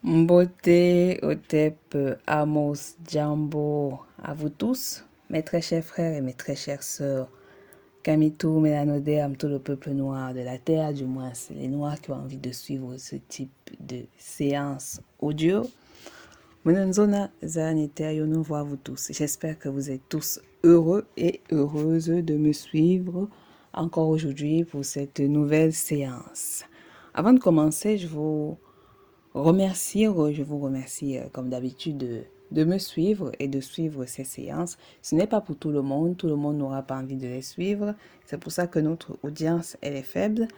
Beauté, Otep, Amos, Jambo, à vous tous, mes très chers frères et mes très chères sœurs, Kamitou, Mélanodé, tout le peuple noir de la terre, du moins, c'est les noirs qui ont envie de suivre ce type de séance audio. Mononzona, Zanete, nous voit vous tous. J'espère que vous êtes tous heureux et heureuses de me suivre encore aujourd'hui pour cette nouvelle séance. Avant de commencer, je vous remercie comme d'habitude de me suivre et de suivre ces séances. Ce n'est pas pour tout le monde n'aura pas envie de les suivre. C'est pour ça que notre audience elle est faible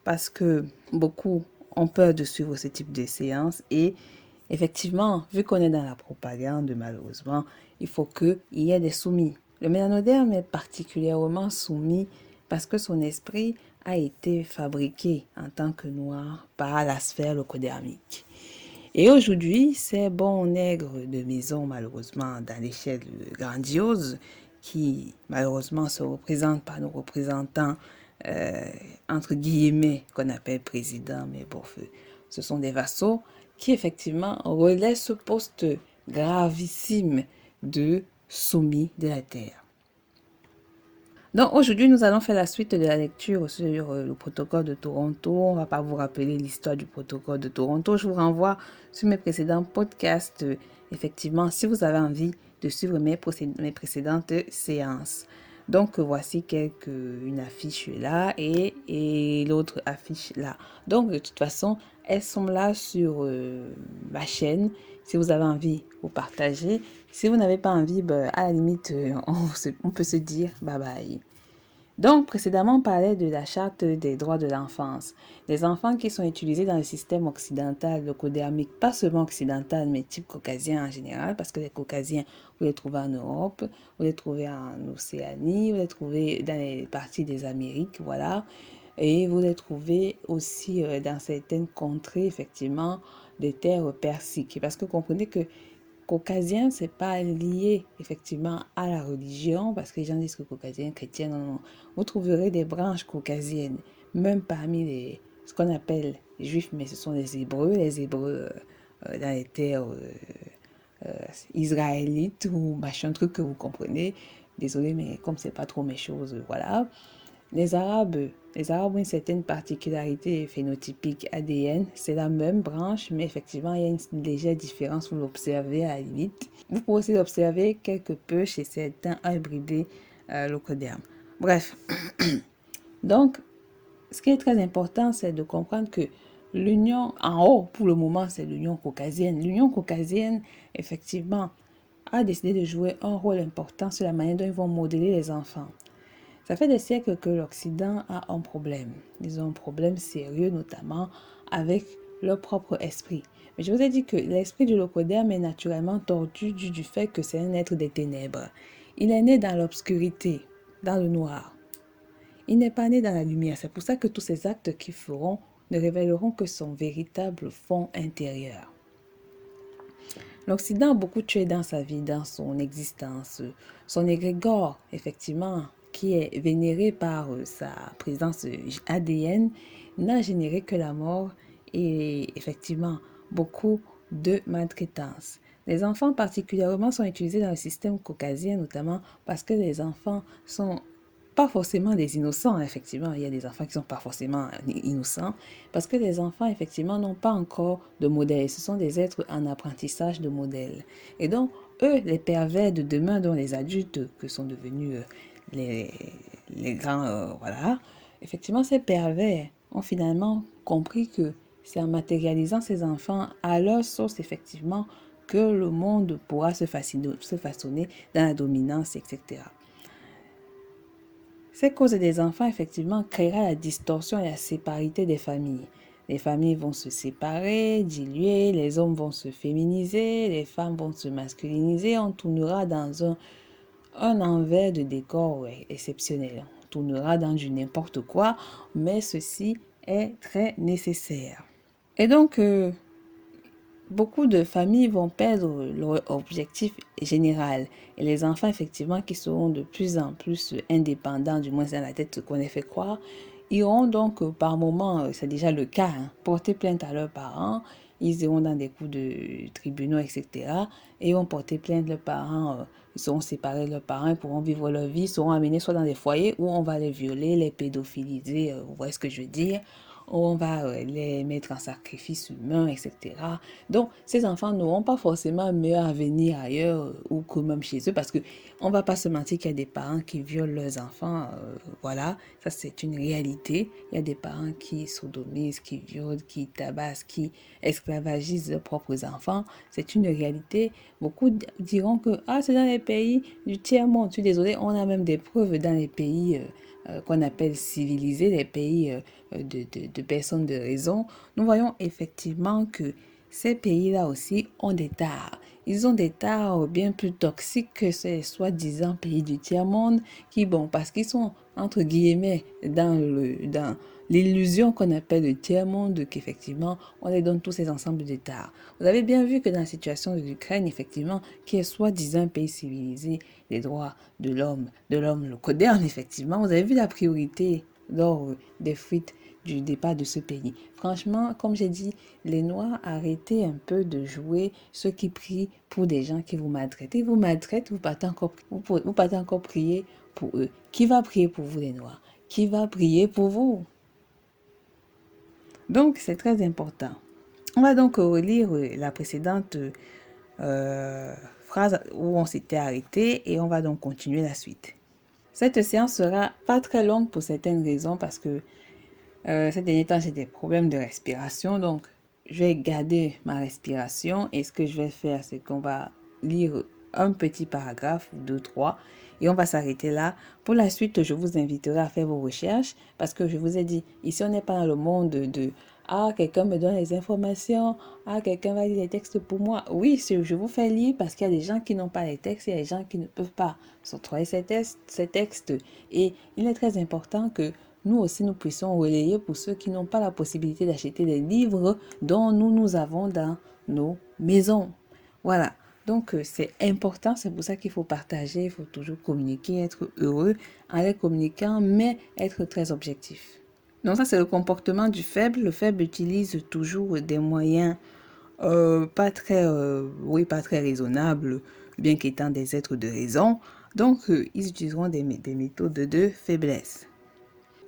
parce que beaucoup ont peur de suivre ce type de séances et effectivement, vu qu'on est dans la propagande malheureusement, il faut qu'il y ait des soumis. Le mélanoderme est particulièrement soumis parce que son esprit a été fabriqué en tant que noir par la sphère locodermique. Et aujourd'hui, ces bons nègres de maison, malheureusement, dans l'échelle grandiose, qui malheureusement se représentent par nos représentants, euh, entre guillemets, qu'on appelle président, mais bon, ce sont des vassaux, qui effectivement relaient ce poste gravissime de soumis de la terre. Donc aujourd'hui, nous allons faire la suite de la lecture sur le protocole de Toronto. On ne va pas vous rappeler l'histoire du protocole de Toronto. Je vous renvoie sur mes précédents podcasts. Effectivement, si vous avez envie de suivre mes précédentes séances. Donc voici une affiche là et l'autre affiche là. Donc de toute façon, elles sont là sur ma chaîne. Si vous avez envie, vous partagez. Si vous n'avez pas envie, ben, à la limite, on peut se dire bye bye. Donc, précédemment, on parlait de la charte des droits de l'enfance. Les enfants qui sont utilisés dans le système occidental, locodermique, pas seulement occidental, mais type caucasien en général, parce que les caucasiens, vous les trouvez en Europe, vous les trouvez en Océanie, vous les trouvez dans les parties des Amériques, voilà. Et vous les trouvez aussi dans certaines contrées, effectivement, des terres persiques. Parce que comprenez que caucasien, c'est pas lié effectivement à la religion, parce que les gens disent que caucasien, chrétien, non, non. Vous trouverez des branches caucasiennes, même parmi ce qu'on appelle les juifs, mais ce sont les Hébreux dans les terres israélites ou machin truc que vous comprenez. Désolé, mais comme c'est pas trop mes choses, voilà. Les Arabes ont une certaine particularité phénotypique ADN. C'est la même branche, mais effectivement, il y a une légère différence. Vous l'observez à la limite. Vous pouvez aussi l'observer quelque peu chez certains hybridés locodermes. Bref. Donc, ce qui est très important, c'est de comprendre que l'union en haut, pour le moment, c'est l'union caucasienne. L'union caucasienne, effectivement, a décidé de jouer un rôle important sur la manière dont ils vont modeler les enfants. Ça fait des siècles que l'Occident a un problème. Ils ont un problème sérieux, notamment avec leur propre esprit. Mais je vous ai dit que l'esprit du locoderme est naturellement tordu du fait que c'est un être des ténèbres. Il est né dans l'obscurité, dans le noir. Il n'est pas né dans la lumière. C'est pour ça que tous ces actes qu'ils feront ne révéleront que son véritable fond intérieur. L'Occident a beaucoup tué dans sa vie, dans son existence. Son égrégore, effectivement, qui est vénéré par sa présence ADN, n'a généré que la mort et effectivement beaucoup de maltraitance. Les enfants particulièrement sont utilisés dans le système caucasien, notamment parce que les enfants sont pas forcément des innocents, effectivement. Il y a des enfants qui sont pas forcément innocents parce que les enfants, effectivement, n'ont pas encore de modèle. Ce sont des êtres en apprentissage de modèles. Et donc, eux, les pervers de demain, dont les adultes que sont devenus les, les grands, voilà, effectivement, ces pervers ont finalement compris que c'est en matérialisant ces enfants à leur source, effectivement, que le monde pourra se façonner dans la dominance, etc. Ces causes des enfants, effectivement, créera la distorsion et la séparité des familles. Les familles vont se séparer, diluer, les hommes vont se féminiser, les femmes vont se masculiniser. On tournera dans un envers de décor exceptionnel. On tournera dans du n'importe quoi, mais ceci est très nécessaire. Et donc, beaucoup de familles vont perdre leur objectif général. Et les enfants, effectivement, qui seront de plus en plus indépendants, du moins dans la tête ce qu'on les fait croire, iront donc par moment, c'est déjà le cas, porter plainte à leurs parents ils iront dans des cours de tribunaux, etc. Et ils vont porter plainte, leurs parents, ils seront séparés de leurs parents, ils pourront vivre leur vie, seront amenés soit dans des foyers où on va les violer, les pédophiliser, vous voyez ce que je veux dire, on va les mettre en sacrifice humain, etc. Donc, ces enfants n'auront pas forcément un meilleur avenir ailleurs ou que même chez eux parce que on va pas se mentir qu'il y a des parents qui violent leurs enfants. Voilà, ça c'est une réalité. Il y a des parents qui sodomisent, qui violent, qui tabassent, qui esclavagisent leurs propres enfants. C'est une réalité. Beaucoup diront que c'est dans les pays du tiers-monde. Je suis désolée, on a même des preuves dans les pays qu'on appelle civilisés, les pays de personnes de raison. Nous voyons effectivement que ces pays-là aussi ont des tares. Ils ont des tares bien plus toxiques que ces soi-disant pays du tiers-monde qui, bon, parce qu'ils sont, entre guillemets, dans l'illusion qu'on appelle le tiers-monde, qu'effectivement, on les donne tous ces ensembles de tares. Vous avez bien vu que dans la situation de l'Ukraine, effectivement, qui est soi-disant un pays civilisé, les droits de l'homme le moderne, effectivement, vous avez vu la priorité lors des fuites du départ de ce pays. Franchement, comme j'ai dit, les Noirs, arrêtez un peu de jouer ceux qui prient pour des gens qui vous maltraitent. Ils vous maltraitent, vous partez encore prier pour eux. Qui va prier pour vous, les Noirs? Qui va prier pour vous? Donc, c'est très important. On va donc relire la précédente phrase où on s'était arrêté et on va donc continuer la suite. Cette séance sera pas très longue pour certaines raisons parce que ces derniers temps, j'ai des problèmes de respiration, donc je vais garder ma respiration et ce que je vais faire, c'est qu'on va lire un petit paragraphe, 2, 3, et on va s'arrêter là. Pour la suite, je vous inviterai à faire vos recherches parce que je vous ai dit, ici, on n'est pas dans le monde de quelqu'un me donne les informations, quelqu'un va lire les textes pour moi. Oui, je vous fais lire parce qu'il y a des gens qui n'ont pas les textes, il y a des gens qui ne peuvent pas s'octroyer ces textes. Et il est très important que nous aussi, nous puissions relayer pour ceux qui n'ont pas la possibilité d'acheter les livres dont nous avons dans nos maisons. Voilà. Donc, c'est important, c'est pour ça qu'il faut partager, il faut toujours communiquer, être heureux en les communiquant, mais être très objectif. Donc, ça, c'est le comportement du faible. Le faible utilise toujours des moyens pas très raisonnables, bien qu'étant des êtres de raison. Donc, ils utiliseront des méthodes de faiblesse.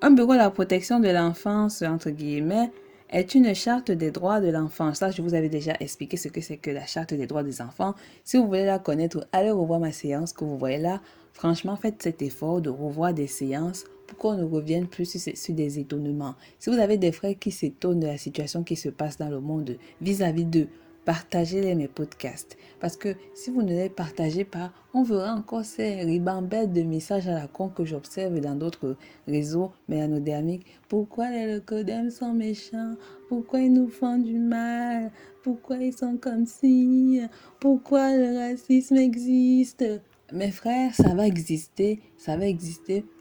Un bureau de la protection de l'enfance, entre guillemets, est une charte des droits de l'enfant. Ça, je vous avais déjà expliqué ce que c'est que la charte des droits des enfants. Si vous voulez la connaître, allez revoir ma séance que vous voyez là. Franchement, faites cet effort de revoir des séances pour qu'on ne revienne plus sur des étonnements. Si vous avez des frères qui s'étonnent de la situation qui se passe dans le monde vis-à-vis d'eux, partagez-les mes podcasts. Parce que si vous ne les partagez pas, on verra encore ces ribambelles de messages à la con que j'observe dans d'autres réseaux mélanodermiques. Pourquoi les leucodermes sont méchants? Pourquoi ils nous font du mal? Pourquoi ils sont comme ci? Pourquoi le racisme existe? Mes frères, ça va exister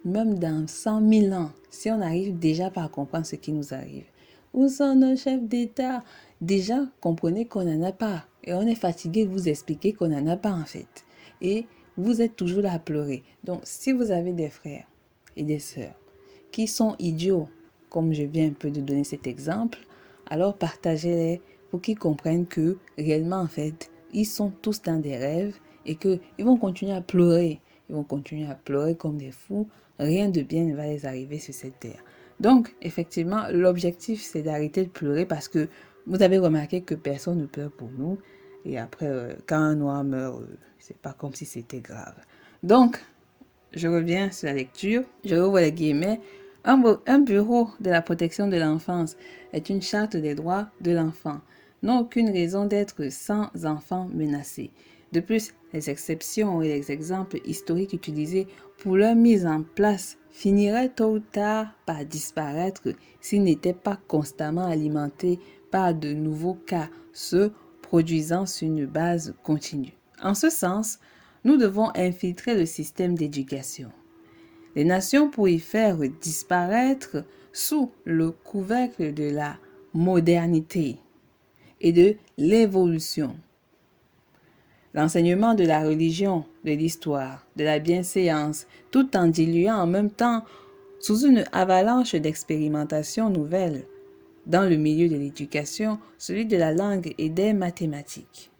même dans 100 000 ans, si on arrive déjà pas à comprendre ce qui nous arrive. Où sont nos chefs d'État? Déjà, comprenez qu'on n'en a pas. Et on est fatigué de vous expliquer qu'on n'en a pas en fait. Et vous êtes toujours là à pleurer. Donc, si vous avez des frères et des sœurs qui sont idiots, comme je viens un peu de donner cet exemple, alors partagez-les pour qu'ils comprennent que réellement, en fait, ils sont tous dans des rêves et qu'ils vont continuer à pleurer. Ils vont continuer à pleurer comme des fous. Rien de bien ne va les arriver sur cette terre. Donc, effectivement, l'objectif, c'est d'arrêter de pleurer parce que vous avez remarqué que personne ne pleure pour nous. Et après, quand un noir meurt, c'est pas comme si c'était grave. Donc, je reviens sur la lecture. Je rouvre les guillemets. Un bureau de la protection de l'enfance est une charte des droits de l'enfant. N'a aucune raison d'être sans enfants menacés. De plus, les exceptions et les exemples historiques utilisés pour leur mise en place finiraient tôt ou tard par disparaître s'ils n'étaient pas constamment alimentés par de nouveaux cas, se produisant sur une base continue. En ce sens, nous devons infiltrer le système d'éducation. Les nations, pour y faire disparaître sous le couvercle de la modernité et de l'évolution, l'enseignement de la religion, de l'histoire, de la bienséance, tout en diluant en même temps sous une avalanche d'expérimentations nouvelles, dans le milieu de l'éducation, celui de la langue et des mathématiques.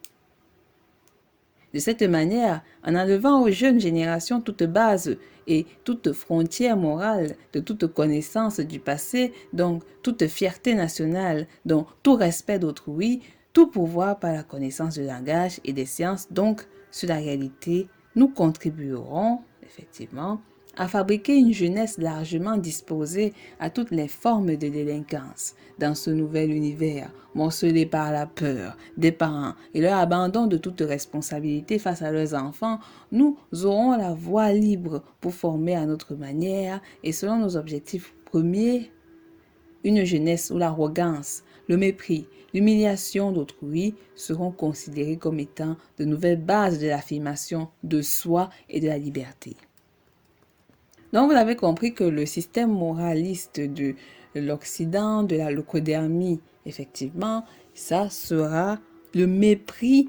De cette manière, en enlevant aux jeunes générations toute base et toute frontière morale de toute connaissance du passé, donc toute fierté nationale, donc tout respect d'autrui, tout pouvoir par la connaissance du langage et des sciences, donc sur la réalité, nous contribuerons effectivement à fabriquer une jeunesse largement disposée à toutes les formes de délinquance dans ce nouvel univers morcelé par la peur des parents et leur abandon de toute responsabilité face à leurs enfants. Nous aurons la voie libre pour former à notre manière et selon nos objectifs premiers une jeunesse où l'arrogance, le mépris, l'humiliation d'autrui seront considérés comme étant de nouvelles bases de l'affirmation de soi et de la liberté. Donc, vous avez compris que le système moraliste de l'Occident, de la leucodermie, effectivement, ça sera le mépris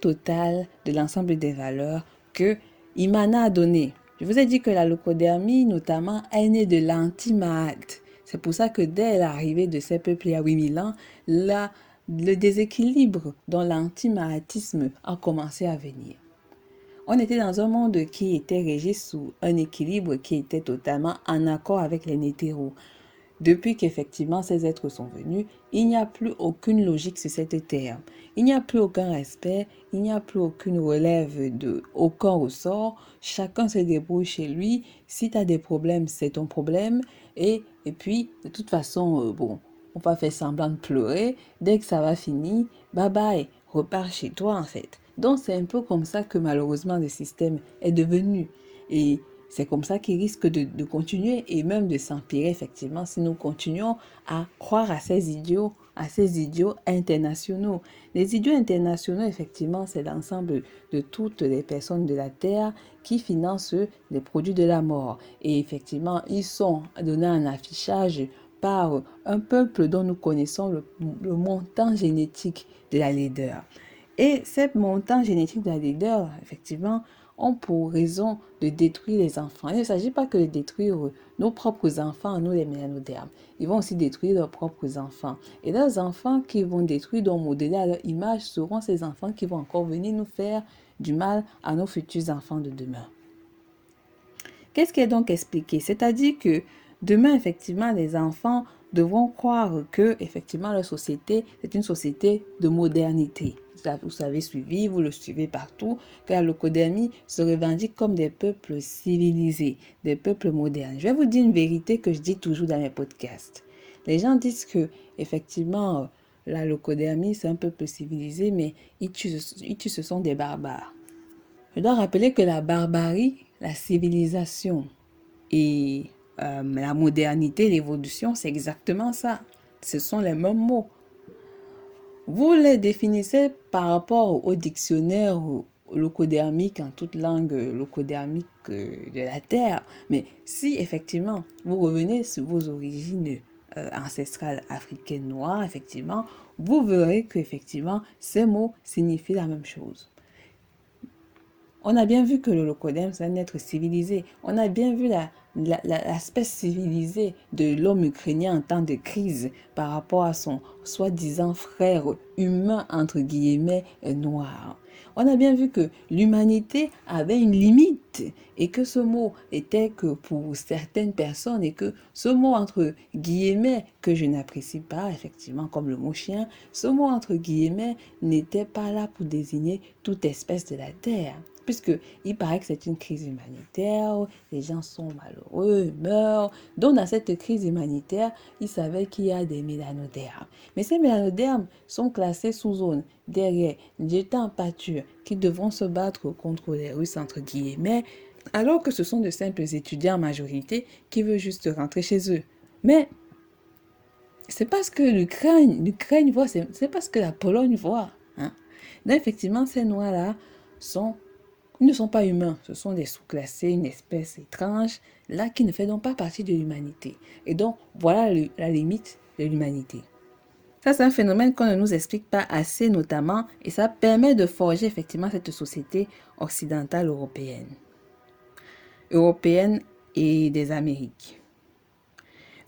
total de l'ensemble des valeurs que Imana a donné. Je vous ai dit que la leucodermie, notamment, est née de l'anti-Mahat. C'est pour ça que dès l'arrivée de ces peuples il y a 8000 ans, le déséquilibre dans l'anti-mahatisme a commencé à venir. On était dans un monde qui était régi sous un équilibre qui était totalement en accord avec les nétéros. Depuis qu'effectivement ces êtres sont venus, il n'y a plus aucune logique sur cette terre. Il n'y a plus aucun respect, il n'y a plus aucune relève de aucun ressort. Chacun se débrouille chez lui. Si tu as des problèmes, c'est ton problème. Et puis, de toute façon, on va faire semblant de pleurer. Dès que ça va finir, bye bye, repars chez toi en fait. Donc c'est un peu comme ça que malheureusement le système est devenu. Et c'est comme ça qu'il risque de continuer et même de s'empirer effectivement si nous continuons à croire à ces idiots internationaux. Les idiots internationaux, effectivement, c'est l'ensemble de toutes les personnes de la Terre qui financent les produits de la mort. Et effectivement, ils sont donnés un affichage par un peuple dont nous connaissons le montant génétique de la laideur. Et ces montants génétiques de la laideur, effectivement, ont pour raison de détruire les enfants. Il ne s'agit pas que de détruire nos propres enfants, nous les mélanodermes. Ils vont aussi détruire leurs propres enfants. Et leurs enfants qui vont détruire, donc modeler à leur image, seront ces enfants qui vont encore venir nous faire du mal à nos futurs enfants de demain. Qu'est-ce qui est donc expliqué? C'est-à-dire que demain, effectivement, les enfants devront croire que, effectivement, leur société, c'est une société de modernité. Vous avez suivi, vous le suivez partout, que la leucodermie se revendique comme des peuples civilisés, des peuples modernes. Je vais vous dire une vérité que je dis toujours dans mes podcasts. Les gens disent que, effectivement, la leucodermie, c'est un peuple civilisé, mais ils tuent, ce sont des barbares. Je dois rappeler que la barbarie, la civilisation et la modernité, l'évolution, c'est exactement ça. Ce sont les mêmes mots. Vous les définissez par rapport au dictionnaire leucodermique, en toute langue leucodermique de la Terre. Mais si effectivement vous revenez sur vos origines ancestrales africaines noires, effectivement, vous verrez qu'effectivement ces mots signifient la même chose. On a bien vu que le leucoderme, c'est un être civilisé. On a bien vu l'aspect civilisé de l'homme ukrainien en temps de crise par rapport à son soi-disant frère humain, entre guillemets, noir. On a bien vu que l'humanité avait une limite et que ce mot était que pour certaines personnes et que ce mot entre guillemets que je n'apprécie pas effectivement comme le mot chien, ce mot entre guillemets n'était pas là pour désigner toute espèce de la terre. Puisqu'il paraît que c'est une crise humanitaire, les gens sont malheureux, meurent. Donc, dans cette crise humanitaire, il savait qu'il y a des mélanodermes. Mais ces mélanodermes sont classés sous zone, derrière, jetés en pâture, qui devront se battre contre les Russes, entre guillemets, alors que ce sont de simples étudiants en majorité qui veulent juste rentrer chez eux. Mais c'est parce que l'Ukraine voit, c'est parce que la Pologne voit. Hein? Donc, effectivement, ces noirs-là ils ne sont pas humains, ce sont des sous-classés, une espèce étrange, là qui ne fait donc pas partie de l'humanité. Et donc, voilà la limite de l'humanité. Ça, c'est un phénomène qu'on ne nous explique pas assez notamment, et ça permet de forger effectivement cette société occidentale européenne et des Amériques.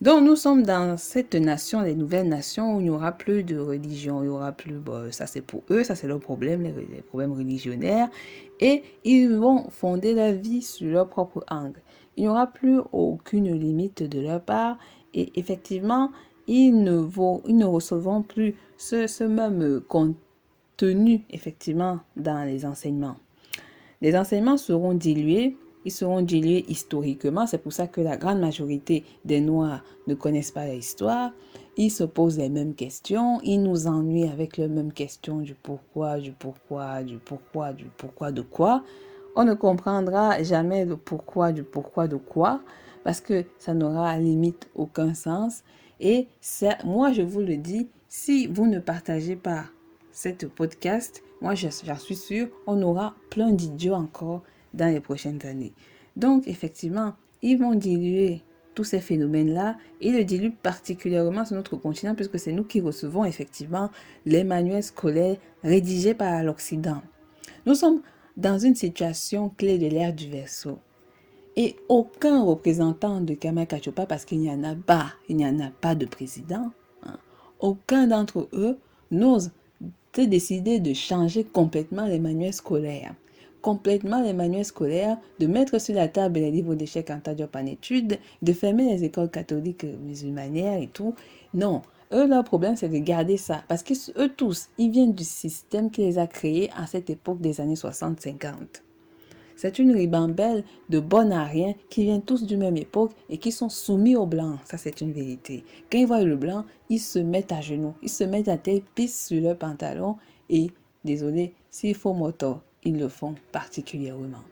Donc, nous sommes dans cette nation, les nouvelles nations, où il n'y aura plus de religion, il n'y aura plus, ça c'est pour eux, ça c'est leur problème, les problèmes religionnaires, et ils vont fonder leur vie sur leur propre angle. Il n'y aura plus aucune limite de leur part, et effectivement, ils ne recevront plus ce même contenu, effectivement, dans les enseignements. Les enseignements seront dilués, ils seront dilués historiquement. C'est pour ça que la grande majorité des Noirs ne connaissent pas l'histoire. Ils se posent les mêmes questions. Ils nous ennuient avec les mêmes questions du pourquoi, du pourquoi, du pourquoi, du pourquoi de quoi. On ne comprendra jamais le pourquoi du pourquoi de quoi parce que ça n'aura à limite aucun sens. Et moi, je vous le dis, si vous ne partagez pas cette podcast, moi j'en suis sûre, on aura plein d'idiots encore dans les prochaines années. Donc effectivement, ils vont diluer tous ces phénomènes-là et le diluent particulièrement sur notre continent puisque c'est nous qui recevons effectivement les manuels scolaires rédigés par l'Occident. Nous sommes dans une situation clé de l'ère du Verseau. Et aucun représentant de Kama Kachopa, parce qu'il n'y en a pas de président, hein, aucun d'entre eux n'ose décider de changer complètement les manuels scolaires. Complètement les manuels scolaires, de mettre sur la table les livres d'échecs en Diop en études, de fermer les écoles catholiques musulmanières et tout. Non, eux, leur problème, c'est de garder ça. Parce qu'eux tous, ils viennent du système qui les a créés à cette époque des années 60-50. C'est une ribambelle de bons à rien qui viennent tous du même époque et qui sont soumis au blanc. Ça, c'est une vérité. Quand ils voient le blanc, ils se mettent à genoux. Ils se mettent à tête, pissent sur leurs pantalons et, désolé, s'il faut moto, ils le font particulièrement.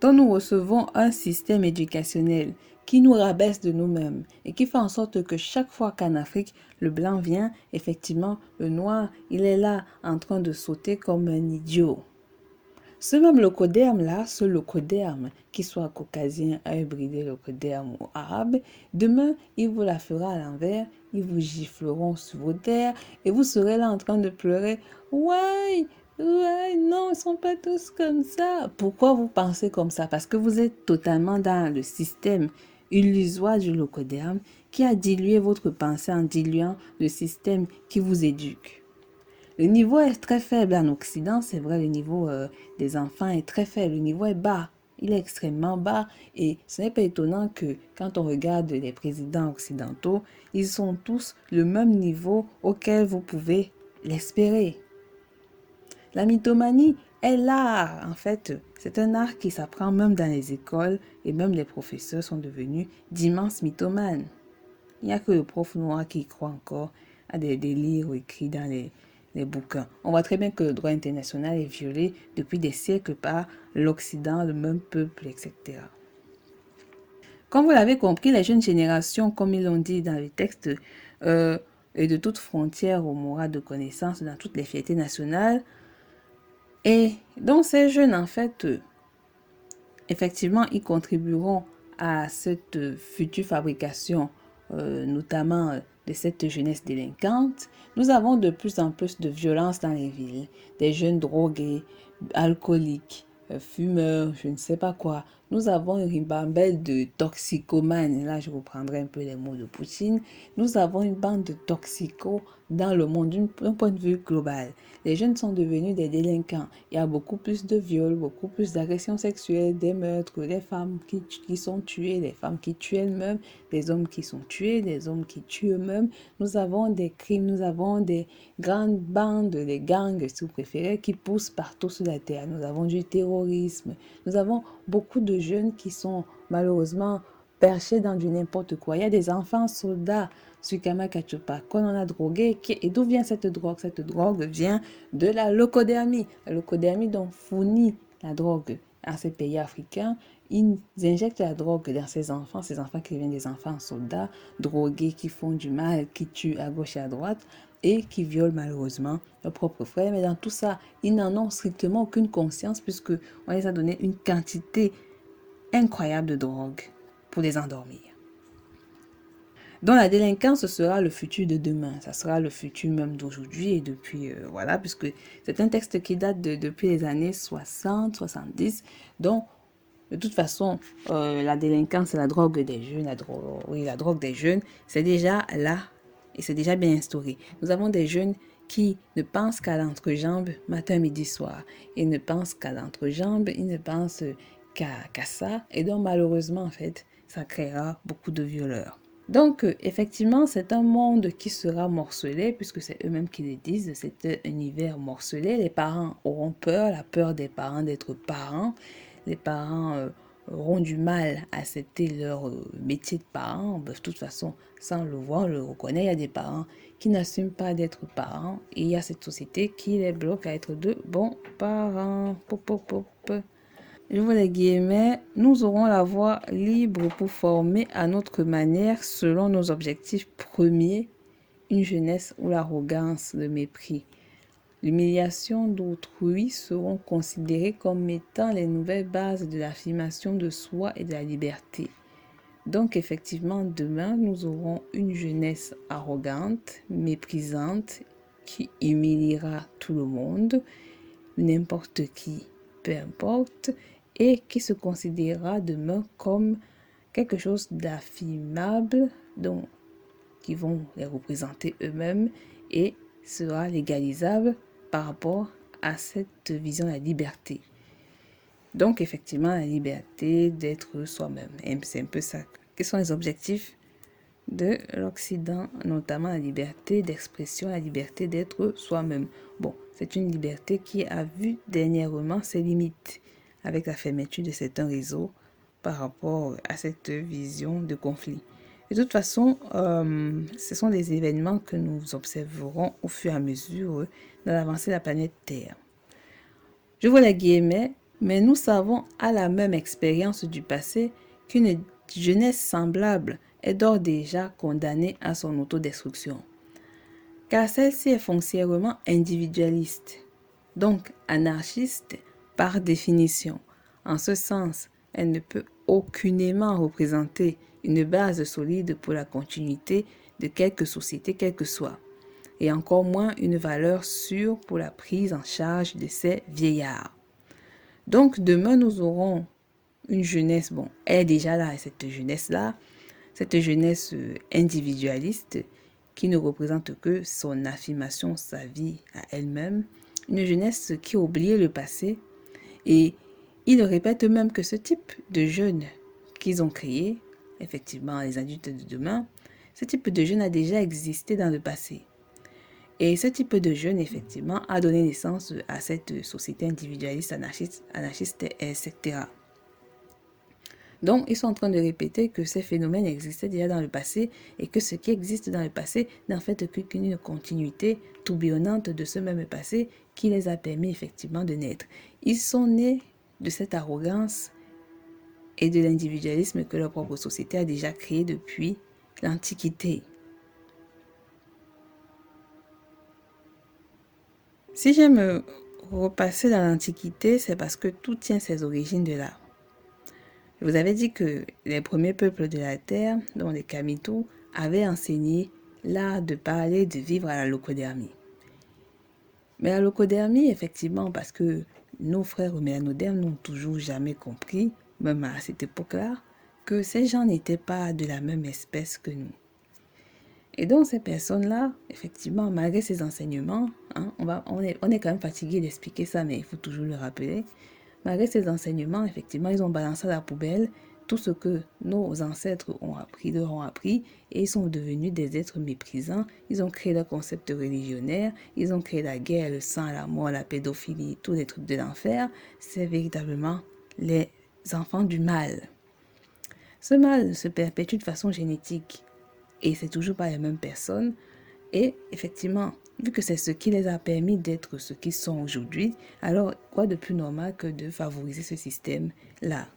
Donc, nous recevons un système éducationnel qui nous rabaisse de nous-mêmes et qui fait en sorte que chaque fois qu'en Afrique, le blanc vient, effectivement, le noir, il est là en train de sauter comme un idiot. Ce même locoderme-là, ce locoderme, qu'il soit caucasien, hybridé, locoderme ou arabe, demain, il vous la fera à l'envers, ils vous gifleront sur vos terres et vous serez là en train de pleurer. Ouais, non, ils sont pas tous comme ça. Pourquoi vous pensez comme ça? Parce que vous êtes totalement dans le système illusoire du locoderme qui a dilué votre pensée en diluant le système qui vous éduque. Le niveau est très faible en Occident, c'est vrai, le niveau des enfants est très faible, le niveau est bas, il est extrêmement bas et ce n'est pas étonnant que quand on regarde les présidents occidentaux, ils sont tous le même niveau auquel vous pouvez l'espérer. La mythomanie est l'art, en fait, c'est un art qui s'apprend même dans les écoles et même les professeurs sont devenus d'immenses mythomanes. Il n'y a que le prof noir qui croit encore à des délires écrits dans les bouquins. On voit très bien que le droit international est violé depuis des siècles par l'Occident, le même peuple, etc. Comme vous l'avez compris, les jeunes générations, comme ils l'ont dit dans les textes, et de toute frontière au moral de connaissance, dans toutes les fiertés nationales. Et donc ces jeunes, en fait, effectivement, ils contribueront à cette future fabrication, notamment de cette jeunesse délinquante. Nous avons de plus en plus de violence dans les villes, des jeunes drogués, alcooliques, fumeurs, je ne sais pas quoi. Nous avons une ribambelle de toxicomanes. Là, je reprendrai un peu les mots de Poutine. Nous avons une bande de toxicos dans le monde d'un point de vue global. Les jeunes sont devenus des délinquants. Il y a beaucoup plus de viols, beaucoup plus d'agressions sexuelles, des meurtres, des femmes qui sont tuées, des femmes qui tuent elles-mêmes, des hommes qui sont tués, des hommes qui tuent eux-mêmes. Nous avons des crimes, nous avons des grandes bandes, des gangs, si vous préférez, qui poussent partout sur la terre. Nous avons du terrorisme. Nous avons beaucoup de jeunes qui sont malheureusement perchés dans du n'importe quoi. Il y a des enfants soldats sur Kama Kachopa qu'on en a drogué. Et d'où vient cette drogue? Cette drogue vient de la locodermie. La locodermie donc fournit la drogue à ces pays africains. Ils injectent la drogue dans ces enfants qui deviennent des enfants soldats, drogués, qui font du mal, qui tuent à gauche et à droite et qui violent malheureusement leurs propres frères. Mais dans tout ça, ils n'en ont strictement aucune conscience puisque on les a donné une quantité incroyable de drogue pour les endormir. Donc la délinquance, ce sera le futur de demain, ça sera le futur même d'aujourd'hui et depuis, voilà, puisque c'est un texte qui date depuis les années 60, 70, donc De toute façon, la délinquance, la drogue des jeunes, la drogue des jeunes, c'est déjà là et c'est déjà bien instauré. Nous avons des jeunes qui ne pensent qu'à l'entrejambe matin, midi, soir. Ils ne pensent qu'à l'entrejambe, ils ne pensent qu'à ça. Et donc, malheureusement, en fait, ça créera beaucoup de violeurs. Donc, effectivement, c'est un monde qui sera morcelé, puisque c'est eux-mêmes qui le disent, c'est un univers morcelé. Les parents auront peur, la peur des parents d'être parents. Les parents auront du mal à accepter leur métier de parent. De toute façon, sans le voir, on le reconnaît, il y a des parents qui n'assument pas d'être parents. Et il y a cette société qui les bloque à être de bons parents. Pop, pop, pop. J'ouvre les guillemets, nous aurons la voie libre pour former à notre manière, selon nos objectifs premiers, une jeunesse où l'arrogance, le mépris, l'humiliation d'autrui seront considérées comme étant les nouvelles bases de l'affirmation de soi et de la liberté. Donc effectivement, demain, nous aurons une jeunesse arrogante, méprisante, qui humiliera tout le monde, n'importe qui, peu importe, et qui se considérera demain comme quelque chose d'affirmable, donc qui vont les représenter eux-mêmes et sera légalisable par rapport à cette vision de la liberté. Donc effectivement, la liberté d'être soi-même. Et c'est un peu ça. Quels sont les objectifs de l'Occident, notamment la liberté d'expression, la liberté d'être soi-même. Bon, c'est une liberté qui a vu dernièrement ses limites avec la fermeture de certains réseaux par rapport à cette vision de conflit. De toute façon, ce sont des événements que nous observerons au fur et à mesure dans l'avancée de la planète Terre. Je vois les guillemets, mais nous savons à la même expérience du passé qu'une jeunesse semblable est d'ores déjà condamnée à son autodestruction. Car celle-ci est foncièrement individualiste, donc anarchiste par définition. En ce sens, elle ne peut aucunement représenter une base solide pour la continuité de quelque société, quelle que soit, et encore moins une valeur sûre pour la prise en charge de ces vieillards. Donc demain, nous aurons une jeunesse, bon, elle est déjà là, cette jeunesse individualiste qui ne représente que son affirmation, sa vie à elle-même, une jeunesse qui a oublié le passé et ils répètent même que ce type de jeunes qu'ils ont créé, effectivement les adultes de demain, ce type de jeunes a déjà existé dans le passé. Et ce type de jeune, effectivement, a donné naissance à cette société individualiste, anarchiste, etc. Donc, ils sont en train de répéter que ces phénomènes existaient déjà dans le passé et que ce qui existe dans le passé n'a en fait qu'une continuité tourbillonnante de ce même passé qui les a permis effectivement de naître. Ils sont nés de cette arrogance et de l'individualisme que leur propre société a déjà créé depuis l'Antiquité. Si j'aime repasser dans l'Antiquité, c'est parce que tout tient ses origines de là. Je vous avais dit que les premiers peuples de la Terre, dont les Kamitos, avaient enseigné l'art de parler, de vivre à la locodermie. Mais la locodermie, effectivement, parce que nos frères méanodermes n'ont toujours jamais compris, même à cette époque-là, que ces gens n'étaient pas de la même espèce que nous. Et donc ces personnes-là, effectivement, malgré ces enseignements, on est quand même fatigué d'expliquer ça, mais il faut toujours le rappeler. Malgré ces enseignements, effectivement, ils ont balancé à la poubelle tout ce que nos ancêtres leur ont appris, et ils sont devenus des êtres méprisants. Ils ont créé leur concept religionnaire, ils ont créé la guerre, le sang, la mort, la pédophilie, tous les trucs de l'enfer. C'est véritablement les enfants du mal. Ce mal se perpétue de façon génétique. Et c'est toujours pas les mêmes personnes. Et effectivement, vu que c'est ce qui les a permis d'être ce qu'ils sont aujourd'hui, alors quoi de plus normal que de favoriser ce système-là.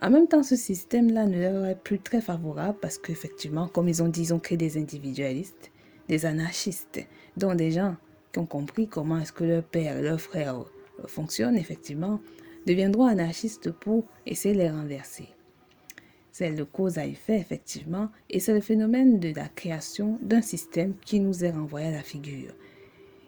En même temps, ce système-là ne leur est plus très favorable parce qu'effectivement, comme ils ont dit, ils ont créé des individualistes, des anarchistes, dont des gens qui ont compris comment est-ce que leur père, leur frère fonctionnent, effectivement, deviendront anarchistes pour essayer de les renverser. C'est le cause à effet, effectivement, et c'est le phénomène de la création d'un système qui nous est renvoyé à la figure.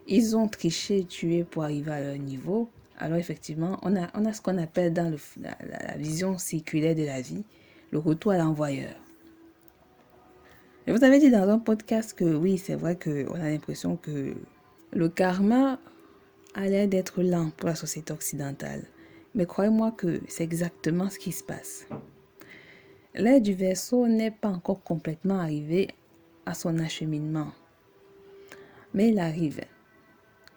Ils ont triché, tué pour arriver à leur niveau, alors effectivement, on a ce qu'on appelle dans la vision circulaire de la vie, le retour à l'envoyeur. Je vous avais dit dans un podcast que oui, c'est vrai qu'on a l'impression que le karma a l'air d'être lent pour la société occidentale. Mais croyez-moi que c'est exactement ce qui se passe. L'ère du Verseau n'est pas encore complètement arrivé à son acheminement. Mais il arrive.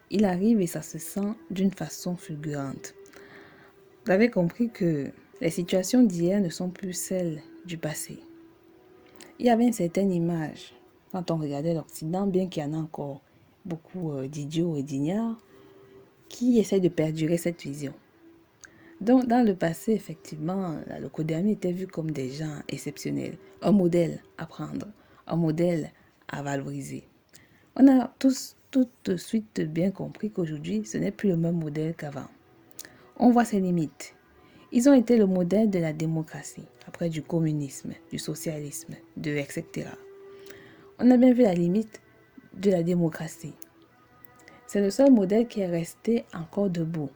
Il arrive et ça se sent d'une façon fulgurante. Vous avez compris que les situations d'hier ne sont plus celles du passé. Il y avait une certaine image quand on regardait l'Occident, bien qu'il y en a encore beaucoup d'idiots et d'ignards qui essaient de perdurer cette vision. Donc, dans le passé, effectivement, le Kodami était vu comme des gens exceptionnels, un modèle à prendre, un modèle à valoriser. On a tous tout de suite bien compris qu'aujourd'hui, ce n'est plus le même modèle qu'avant. On voit ses limites. Ils ont été le modèle de la démocratie, après du communisme, du socialisme, etc. On a bien vu la limite de la démocratie. C'est le seul modèle qui est resté encore debout,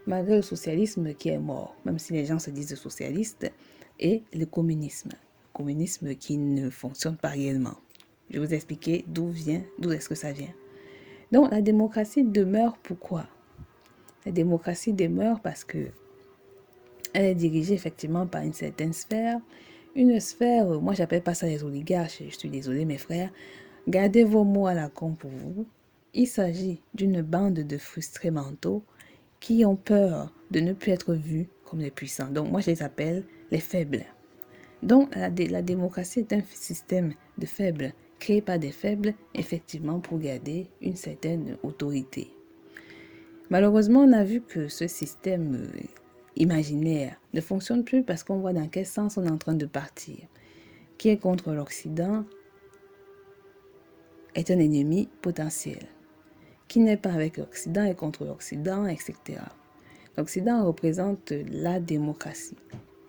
malgré le socialisme qui est mort, même si les gens se disent socialistes, et le communisme qui ne fonctionne pas réellement. Je vais vous expliquer d'où est-ce que ça vient. Donc la démocratie demeure pourquoi? La démocratie demeure parce que elle est dirigée effectivement par une certaine sphère. Une sphère, moi j'appelle pas ça les oligarches, je suis désolée mes frères. Gardez vos mots à la con pour vous. Il s'agit d'une bande de frustrés mentaux qui ont peur de ne plus être vus comme les puissants. Donc moi je les appelle les faibles. Donc la démocratie est un système de faibles, créé par des faibles, effectivement pour garder une certaine autorité. Malheureusement, on a vu que ce système imaginaire ne fonctionne plus parce qu'on voit dans quel sens on est en train de partir. Qui est contre l'Occident est un ennemi potentiel. Qui n'est pas avec l'Occident est contre l'Occident, etc. L'Occident représente la démocratie,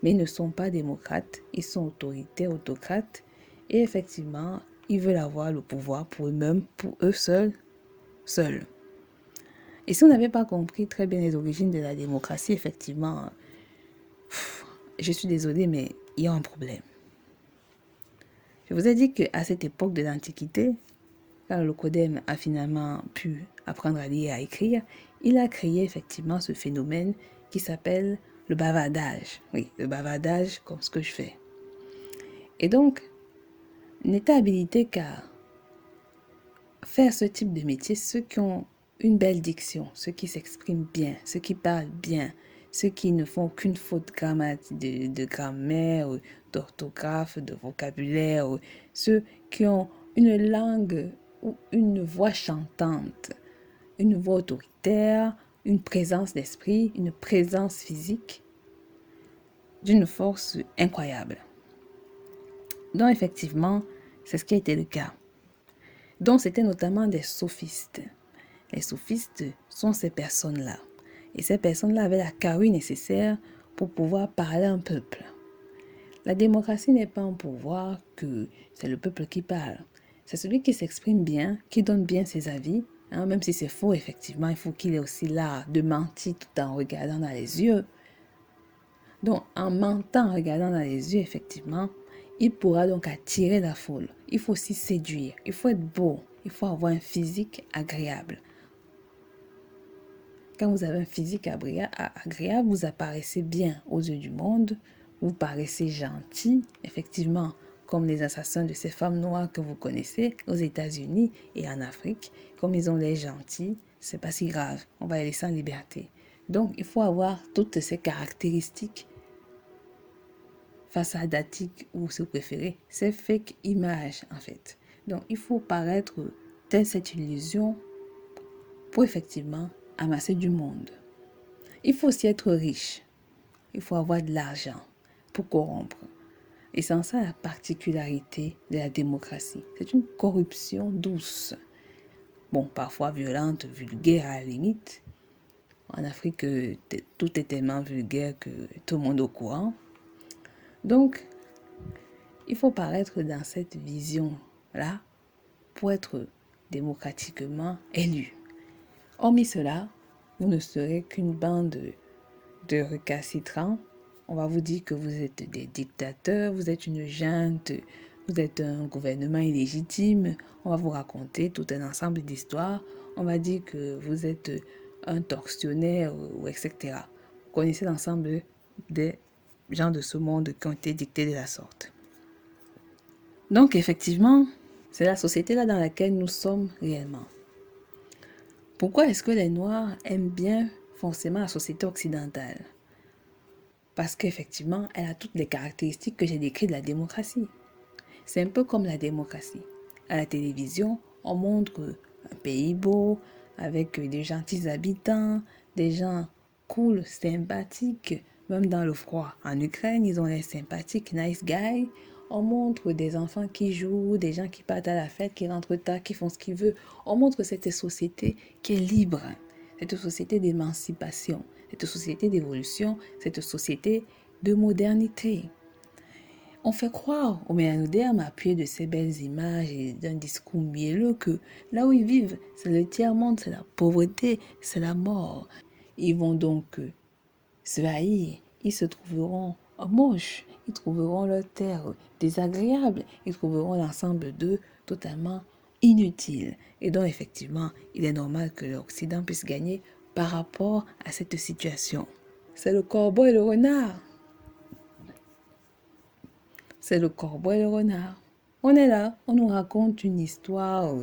mais ils ne sont pas démocrates, ils sont autoritaires, autocrates, et effectivement, ils veulent avoir le pouvoir pour eux-mêmes, pour eux seuls. Et si on n'avait pas compris très bien les origines de la démocratie, effectivement, je suis désolée, mais il y a un problème. Je vous ai dit qu'à cette époque de l'Antiquité, quand le Codem a finalement pu apprendre à lire et à écrire, il a créé effectivement ce phénomène qui s'appelle le bavardage. Oui, le bavardage comme ce que je fais. Et donc, n'était habilité qu'à faire ce type de métier ceux qui ont une belle diction, ceux qui s'expriment bien, ceux qui parlent bien, ceux qui ne font aucune faute de grammaire, d'orthographe, de vocabulaire, ceux qui ont une langue ou une voix chantante, une voix autoritaire, une présence d'esprit, une présence physique d'une force incroyable. Donc effectivement, c'est ce qui a été le cas. Donc c'était notamment des sophistes. Les sophistes sont ces personnes-là. Et ces personnes-là avaient la carrure nécessaire pour pouvoir parler à un peuple. La démocratie n'est pas un pouvoir que c'est le peuple qui parle. C'est celui qui s'exprime bien, qui donne bien ses avis. Même si c'est faux, effectivement, il faut qu'il ait aussi l'art de mentir tout en regardant dans les yeux. Donc, en mentant, en regardant dans les yeux, effectivement, il pourra donc attirer la foule. Il faut aussi séduire. Il faut être beau. Il faut avoir un physique agréable. Quand vous avez un physique agréable, vous apparaissez bien aux yeux du monde, vous paraissez gentil, effectivement, comme les assassins de ces femmes noires que vous connaissez aux États-Unis et en Afrique, comme ils ont l'air gentils, c'est pas si grave, on va les laisser en liberté. Donc, il faut avoir toutes ces caractéristiques façadatiques ou si vous préférez, ces fake images en fait. Donc, il faut paraître telle cette illusion pour effectivement amasser du monde. Il faut aussi être riche. Il faut avoir de l'argent pour corrompre. Et c'est ça la particularité de la démocratie. C'est une corruption douce. Bon, parfois violente, vulgaire à la limite. En Afrique, tout est tellement vulgaire que tout le monde est au courant. Donc, il faut paraître dans cette vision-là pour être démocratiquement élu. Hormis cela, vous ne serez qu'une bande de récalcitrants. On va vous dire que vous êtes des dictateurs, vous êtes une junte, vous êtes un gouvernement illégitime. On va vous raconter tout un ensemble d'histoires. On va dire que vous êtes un tortionnaire, ou etc. Vous connaissez l'ensemble des gens de ce monde qui ont été dictés de la sorte. Donc effectivement, c'est la société là dans laquelle nous sommes réellement. Pourquoi est-ce que les Noirs aiment bien forcément la société occidentale? Parce qu'effectivement, elle a toutes les caractéristiques que j'ai décrites de la démocratie. C'est un peu comme la démocratie. À la télévision, on montre un pays beau, avec des gentils habitants, des gens cool, sympathiques, même dans le froid. En Ukraine, ils ont l'air sympathiques, nice guys. On montre des enfants qui jouent, des gens qui partent à la fête, qui rentrent tard, qui font ce qu'ils veulent. On montre cette société qui est libre, cette société d'émancipation, cette société d'évolution, cette société de modernité. On fait croire aux méanodermes appuyés de ces belles images et d'un discours mielleux que là où ils vivent, c'est le tiers-monde, c'est la pauvreté, c'est la mort. Ils vont donc se haïr, ils se trouveront moches, ils trouveront leur terre désagréable, ils trouveront l'ensemble d'eux totalement inutile. Et donc effectivement, il est normal que l'Occident puisse gagner par rapport à cette situation. C'est le corbeau et le renard. C'est le corbeau et le renard. On est là, on nous raconte une histoire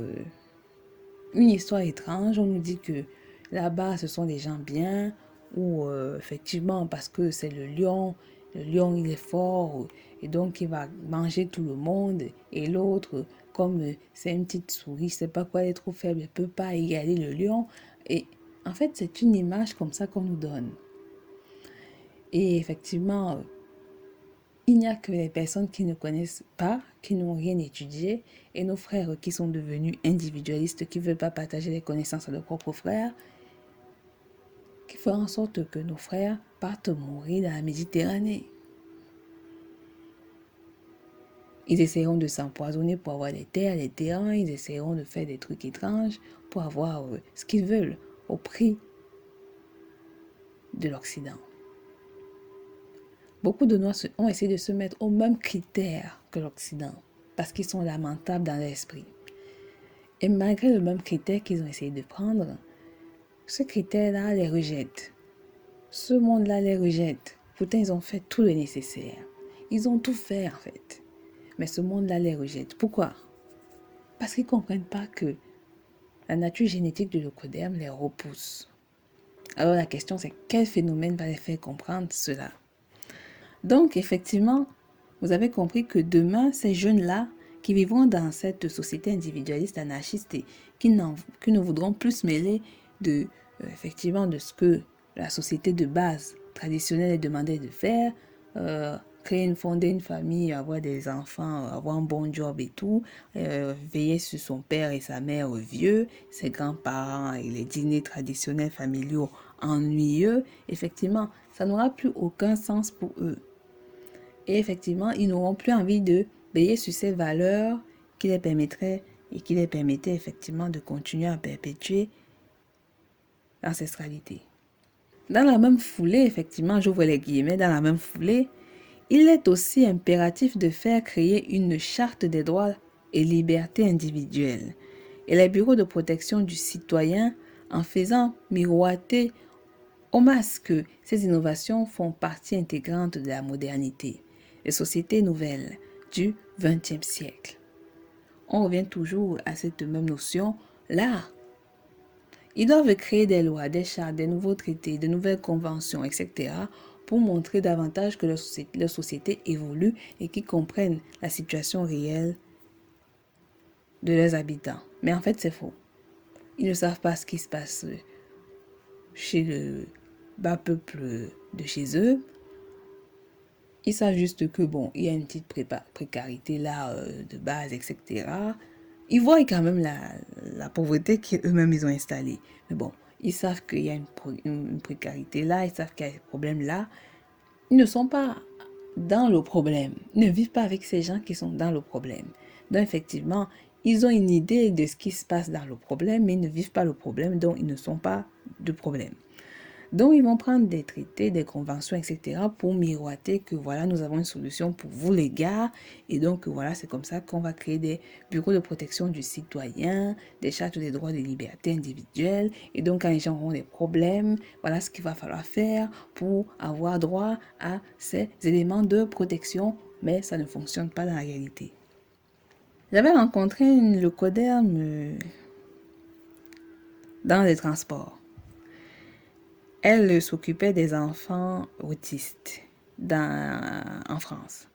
étrange. On nous dit que là-bas, ce sont des gens bien, ou effectivement, parce que c'est le lion, il est fort, et donc il va manger tout le monde. Et l'autre, comme c'est une petite souris, je sais pas quoi, elle est trop faible, elle peut pas égaler le lion. Et en fait, c'est une image comme ça qu'on nous donne. Et effectivement, il n'y a que les personnes qui ne connaissent pas, qui n'ont rien étudié, et nos frères qui sont devenus individualistes, qui ne veulent pas partager les connaissances à leurs propres frères, qui font en sorte que nos frères partent mourir dans la Méditerranée. Ils essaieront de s'empoisonner pour avoir des terres, des terrains, ils essaieront de faire des trucs étranges pour avoir ce qu'ils veulent au prix de l'Occident. Beaucoup de Noirs ont essayé de se mettre aux mêmes critères que l'Occident parce qu'ils sont lamentables dans l'esprit. Et malgré le même critère qu'ils ont essayé de prendre, ce critère-là les rejette. Ce monde-là les rejette. Pourtant, ils ont fait tout le nécessaire. Ils ont tout fait en fait. Mais ce monde-là les rejette. Pourquoi? Parce qu'ils ne comprennent pas que la nature génétique de l'Eucoderme les repousse. Alors la question c'est quel phénomène va les faire comprendre cela? Donc effectivement, vous avez compris que demain, ces jeunes-là qui vivront dans cette société individualiste, anarchiste et qui ne voudront plus se mêler de, effectivement, de ce que la société de base traditionnelle est demandée de faire, fonder une famille, avoir des enfants, avoir un bon job et tout, veiller sur son père et sa mère vieux, ses grands-parents et les dîners traditionnels familiaux ennuyeux, effectivement, ça n'aura plus aucun sens pour eux. Et effectivement, ils n'auront plus envie de veiller sur ces valeurs qui les permettraient et qui les permettaient effectivement de continuer à perpétuer l'ancestralité. Dans la même foulée, effectivement, j'ouvre les guillemets, dans la même foulée, il est aussi impératif de faire créer une charte des droits et libertés individuelles et les bureaux de protection du citoyen en faisant miroiter au masque que ces innovations font partie intégrante de la modernité, les sociétés nouvelles du XXe siècle. On revient toujours à cette même notion, là. Ils doivent créer des lois, des chartes, des nouveaux traités, de nouvelles conventions, etc. pour montrer davantage que leur société évolue et qu'ils comprennent la situation réelle de leurs habitants. Mais en fait, c'est faux. Ils ne savent pas ce qui se passe chez le bas peuple de chez eux. Ils savent juste que, bon, il y a une petite précarité là de base, etc. Ils voient quand même la pauvreté qu'eux-mêmes ils ont installée. Mais bon, ils savent qu'il y a une précarité là, ils savent qu'il y a des problèmes là. Ils ne sont pas dans le problème. Ils ne vivent pas avec ces gens qui sont dans le problème. Donc effectivement, ils ont une idée de ce qui se passe dans le problème, mais ils ne vivent pas le problème, donc ils ne sont pas de problème. Donc, ils vont prendre des traités, des conventions, etc. pour miroiter que voilà, nous avons une solution pour vous les gars. Et donc, voilà, c'est comme ça qu'on va créer des bureaux de protection du citoyen, des chartes des droits et libertés individuelles. Et donc, quand les gens auront des problèmes, voilà ce qu'il va falloir faire pour avoir droit à ces éléments de protection. Mais ça ne fonctionne pas dans la réalité. J'avais rencontré une locoderme dans les transports. Elle s'occupait des enfants autistes en France.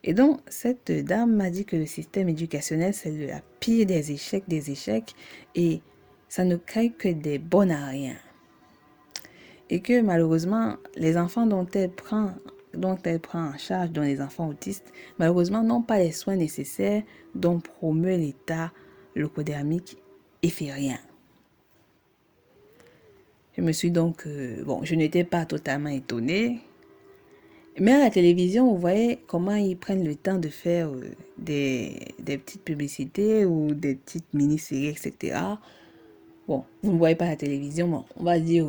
Et donc, cette dame m'a dit que le système éducationnel, c'est la pire des échecs, et ça ne crée que des bons à rien. Et que malheureusement, les enfants dont elle prend en charge, dont les enfants autistes, malheureusement, n'ont pas les soins nécessaires dont promeut l'État locodermique et fait rien. Je me suis donc, je n'étais pas totalement étonnée. Mais à la télévision, vous voyez comment ils prennent le temps de faire des petites publicités ou des petites mini-séries, etc. Bon, vous ne voyez pas la télévision, mais on va dire,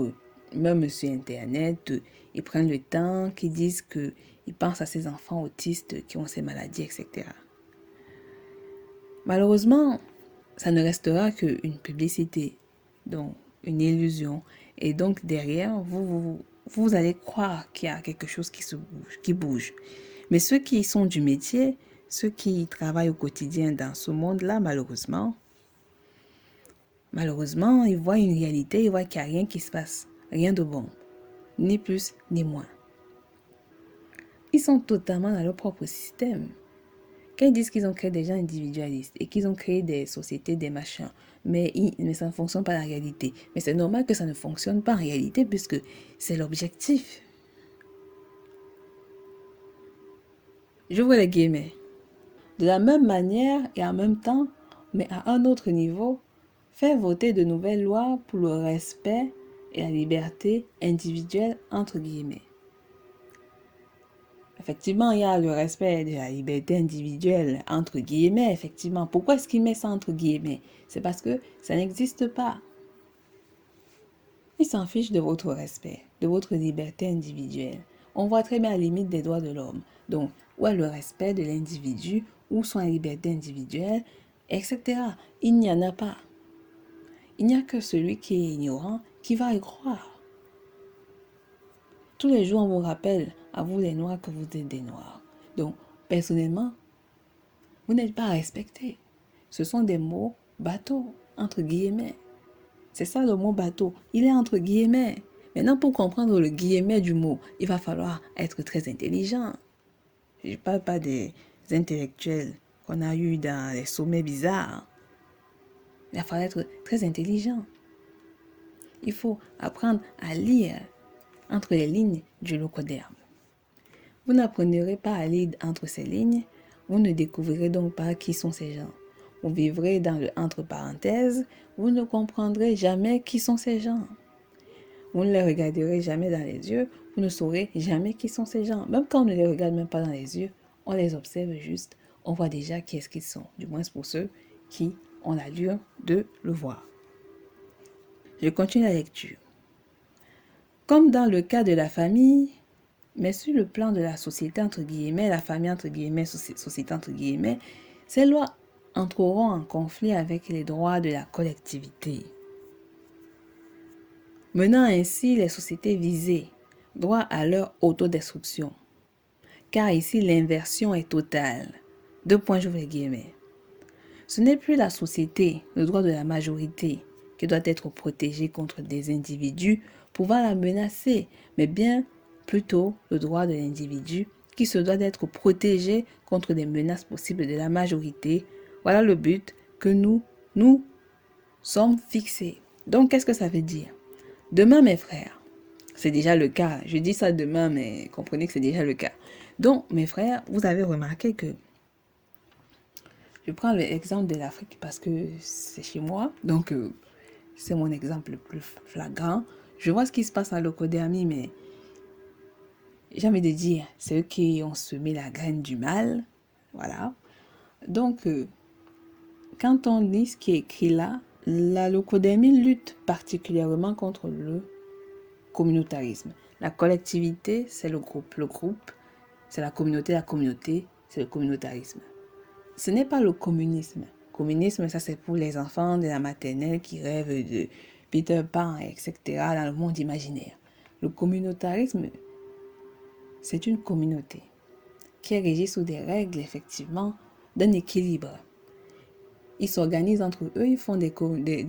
même sur Internet, ils prennent le temps, qu'ils disent qu'ils pensent à ces enfants autistes qui ont ces maladies, etc. Malheureusement, ça ne restera qu'une publicité, donc une illusion. Et donc derrière, vous allez croire qu'il y a quelque chose qui bouge. Mais ceux qui sont du métier, ceux qui travaillent au quotidien dans ce monde-là, malheureusement, ils voient une réalité, ils voient qu'il n'y a rien qui se passe, rien de bon, ni plus ni moins. Ils sont totalement dans leur propre système. Quand ils disent qu'ils ont créé des gens individualistes et qu'ils ont créé des sociétés, des machins, mais ça ne fonctionne pas en réalité. Mais c'est normal que ça ne fonctionne pas en réalité puisque c'est l'objectif. J'ouvre les guillemets. De la même manière et en même temps, mais à un autre niveau, faire voter de nouvelles lois pour le respect et la liberté individuelle entre guillemets. Effectivement, il y a le respect de la liberté individuelle, entre guillemets, effectivement. Pourquoi est-ce qu'il met ça entre guillemets? C'est parce que ça n'existe pas. Il s'en fiche de votre respect, de votre liberté individuelle. On voit très bien la limite des droits de l'homme. Donc, où est le respect de l'individu, où sont les libertés individuelles, etc. Il n'y en a pas. Il n'y a que celui qui est ignorant qui va y croire. Tous les jours, on vous rappelle, à vous les Noirs, que vous êtes des Noirs. Donc, personnellement, vous n'êtes pas respecté. Ce sont des mots bateaux, entre guillemets. C'est ça le mot bateau. Il est entre guillemets. Maintenant, pour comprendre le guillemet du mot, il va falloir être très intelligent. Je ne parle pas des intellectuels qu'on a eus dans les sommets bizarres. Il va falloir être très intelligent. Il faut apprendre à lire entre les lignes du locoderme. Vous n'apprendrez pas à lire entre ces lignes, vous ne découvrirez donc pas qui sont ces gens. Vous vivrez dans le entre parenthèses, vous ne comprendrez jamais qui sont ces gens. Vous ne les regarderez jamais dans les yeux, vous ne saurez jamais qui sont ces gens. Même quand on ne les regarde même pas dans les yeux, on les observe juste, on voit déjà qui est-ce qu'ils sont, du moins pour ceux qui ont l'allure de le voir. Je continue la lecture. Comme dans le cas de la famille, mais sur le plan de la société, entre guillemets, la famille, entre guillemets, société, entre guillemets, ces lois entreront en conflit avec les droits de la collectivité, menant ainsi les sociétés visées droit à leur autodestruction. Car ici, l'inversion est totale. Deux points, j'ouvre les guillemets. Ce n'est plus la société, le droit de la majorité, qui doit être protégé contre des individus pouvant la menacer, mais bien plutôt le droit de l'individu qui se doit d'être protégé contre des menaces possibles de la majorité. Voilà le but que nous sommes fixés. Donc, qu'est-ce que ça veut dire? Demain, mes frères, c'est déjà le cas. Je dis ça demain, mais comprenez que c'est déjà le cas. Donc, mes frères, vous avez remarqué que je prends l'exemple de l'Afrique parce que c'est chez moi. Donc, c'est mon exemple le plus flagrant. Je vois ce qui se passe à l'Okodermi, mais j'ai envie de dire, c'est eux qui ont semé la graine du mal. Voilà. Donc, quand on lit ce qui est écrit là, la Lokodermi lutte particulièrement contre le communautarisme. La collectivité, c'est le groupe. Le groupe, c'est la communauté c'est le communautarisme. Ce n'est pas le communisme. Communisme, ça c'est pour les enfants de la maternelle qui rêvent de Peter Pan, etc. dans le monde imaginaire. Le communautarisme, c'est une communauté qui est régie sous des règles, effectivement, d'un équilibre. Ils s'organisent entre eux, ils font des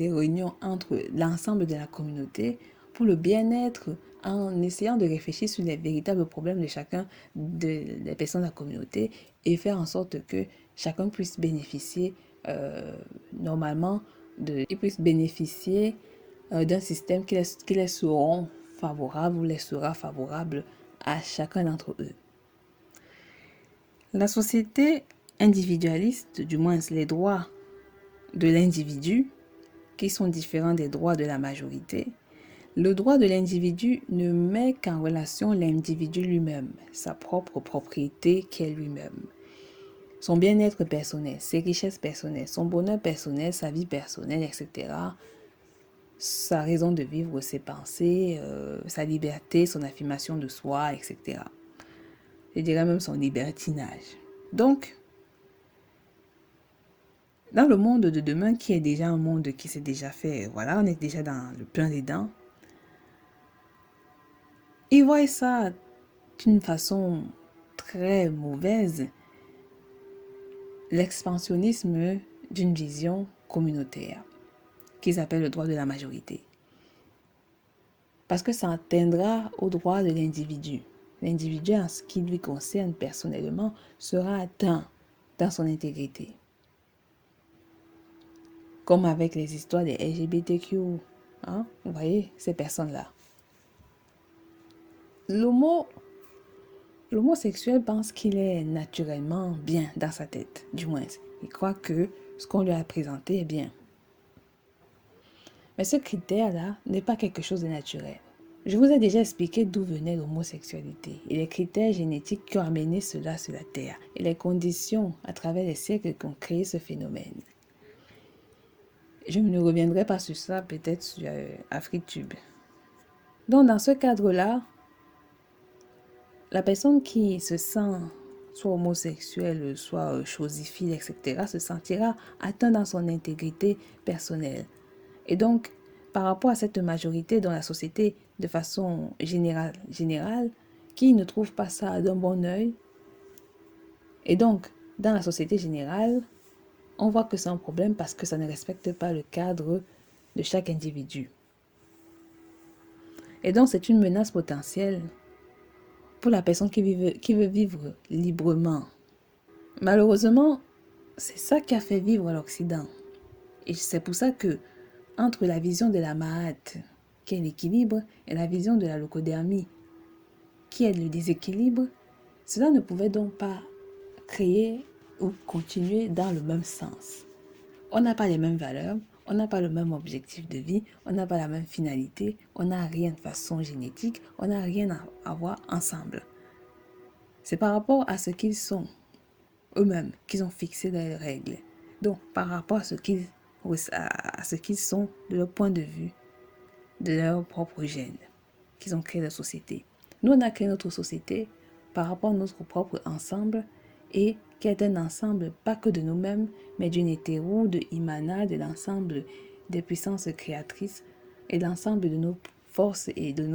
réunions entre l'ensemble de la communauté pour le bien-être en essayant de réfléchir sur les véritables problèmes de chacun des personnes de la communauté et faire en sorte que chacun puisse bénéficier normalement, ils puissent bénéficier d'un système qui les seront favorables ou les sera favorable à chacun d'entre eux. La société individualiste, du moins les droits de l'individu, qui sont différents des droits de la majorité, le droit de l'individu ne met qu'en relation l'individu lui-même, sa propre propriété qu'est lui-même, son bien-être personnel, ses richesses personnelles, son bonheur personnel, sa vie personnelle, etc., sa raison de vivre, ses pensées, sa liberté, son affirmation de soi, etc. Je dirais même son libertinage. Donc, dans le monde de demain, qui est déjà un monde qui s'est déjà fait, voilà, on est déjà dans le plein dedans, ils voient ça d'une façon très mauvaise, l'expansionnisme d'une vision communautaire, qu'ils appellent le droit de la majorité. Parce que ça atteindra au droit de l'individu. L'individu, en ce qui lui concerne personnellement, sera atteint dans son intégrité. Comme avec les histoires des LGBTQ. Hein? Vous voyez, ces personnes-là. L'homosexuel pense qu'il est naturellement bien dans sa tête, du moins. Il croit que ce qu'on lui a présenté est bien. Mais ce critère-là n'est pas quelque chose de naturel. Je vous ai déjà expliqué d'où venait l'homosexualité et les critères génétiques qui ont amené cela sur la Terre et les conditions à travers les siècles qui ont créé ce phénomène. Je ne reviendrai pas sur ça, peut-être sur AfriTube. Donc, dans ce cadre-là, la personne qui se sent soit homosexuelle, soit chosifiée, etc., se sentira atteinte dans son intégrité personnelle. Et donc, par rapport à cette majorité dans la société, de façon générale, qui ne trouve pas ça d'un bon œil, et donc, dans la société générale, on voit que c'est un problème parce que ça ne respecte pas le cadre de chaque individu. Et donc, c'est une menace potentielle pour la personne qui veut vivre librement. Malheureusement, c'est ça qui a fait vivre l'Occident. Et c'est pour ça que, entre la vision de la Mahat, qui est l'équilibre, et la vision de la locodermie, qui est le déséquilibre, cela ne pouvait donc pas créer ou continuer dans le même sens. On n'a pas les mêmes valeurs, on n'a pas le même objectif de vie, on n'a pas la même finalité, on n'a rien de façon génétique, on n'a rien à voir ensemble. C'est par rapport à ce qu'ils sont eux-mêmes qu'ils ont fixé dans les règles. Donc, par rapport à ce qu'ils sont de leur point de vue, de leur propre gène, qu'ils ont créé la société. Nous, on a créé notre société par rapport à notre propre ensemble et qui est un ensemble pas que de nous-mêmes, mais d'une hétéro, de Imana, de l'ensemble des puissances créatrices et l'ensemble de nos forces et de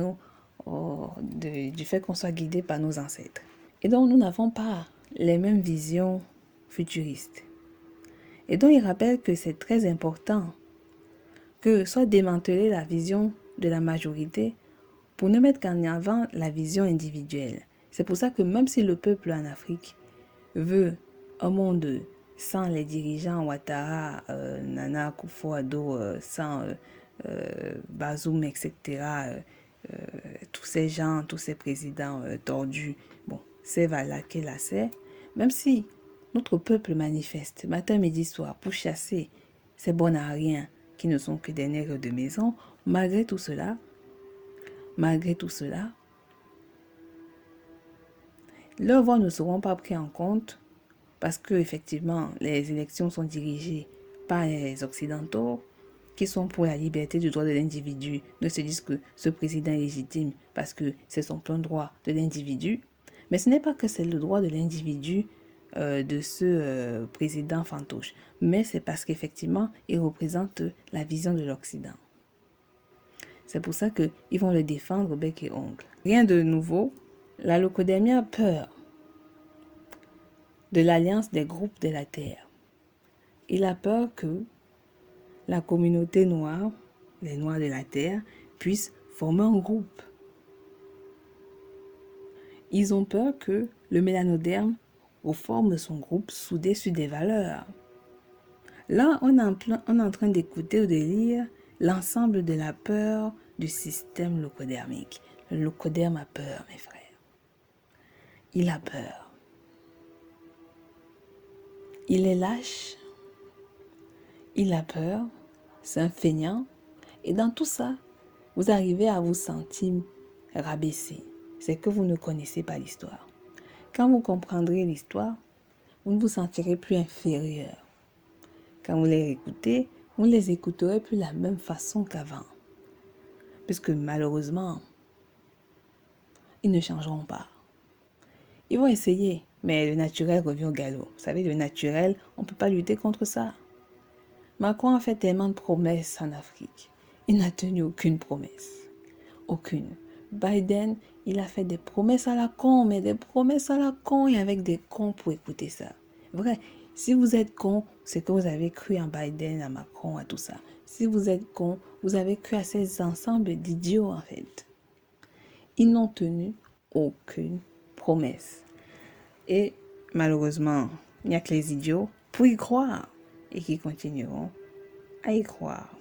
du fait qu'on soit guidé par nos ancêtres. Et donc, nous n'avons pas les mêmes visions futuristes. Et donc, il rappelle que c'est très important que soit démanteler la vision de la majorité pour ne mettre qu'en avant la vision individuelle. C'est pour ça que même si le peuple en Afrique veut un monde sans les dirigeants Ouattara, Nana Akufo-Addo, sans Bazoum, etc., tous ces gens, tous ces présidents tordus, bon, c'est voilà qu'elle a c'est, même si notre peuple manifeste matin, midi, soir pour chasser ces bons à rien qui ne sont que des nègres de maison, malgré tout cela, leurs voix ne seront pas pris en compte parce que effectivement les élections sont dirigées par les Occidentaux qui sont pour la liberté du droit de l'individu ne se disent que ce président est légitime parce que c'est son plein droit de l'individu. Mais ce n'est pas que c'est le droit de l'individu de ce président fantoche, mais c'est parce qu'effectivement, il représente la vision de l'Occident. C'est pour ça qu'ils vont le défendre bec et ongle. Rien de nouveau, la leucodémie a peur de l'alliance des groupes de la Terre. Il a peur que la communauté noire, les Noirs de la Terre, puissent former un groupe. Ils ont peur que le mélanoderme reforme son groupe soudé sur des valeurs. Là, on est en train d'écouter ou de lire l'ensemble de la peur du système leucodermique. Le leucoderme a peur, mes frères. Il a peur. Il est lâche. Il a peur. C'est un feignant. Et dans tout ça, vous arrivez à vous sentir rabaissé. C'est que vous ne connaissez pas l'histoire. Quand vous comprendrez l'histoire, vous ne vous sentirez plus inférieur. Quand vous les écoutez, vous ne les écouterez plus de la même façon qu'avant. Puisque malheureusement, ils ne changeront pas. Ils vont essayer, mais le naturel revient au galop. Vous savez, le naturel, on ne peut pas lutter contre ça. Macron a fait tellement de promesses en Afrique. Il n'a tenu aucune promesse. Aucune. Biden, il a fait des promesses à la con, mais des promesses à la con et avec des cons pour écouter ça. Vrai, si vous êtes con, c'est que vous avez cru en Biden, à Macron, à tout ça. Si vous êtes con, vous avez cru à ces ensembles d'idiots en fait. Ils n'ont tenu aucune promesse. Et malheureusement, il n'y a que les idiots pour y croire et qui continueront à y croire.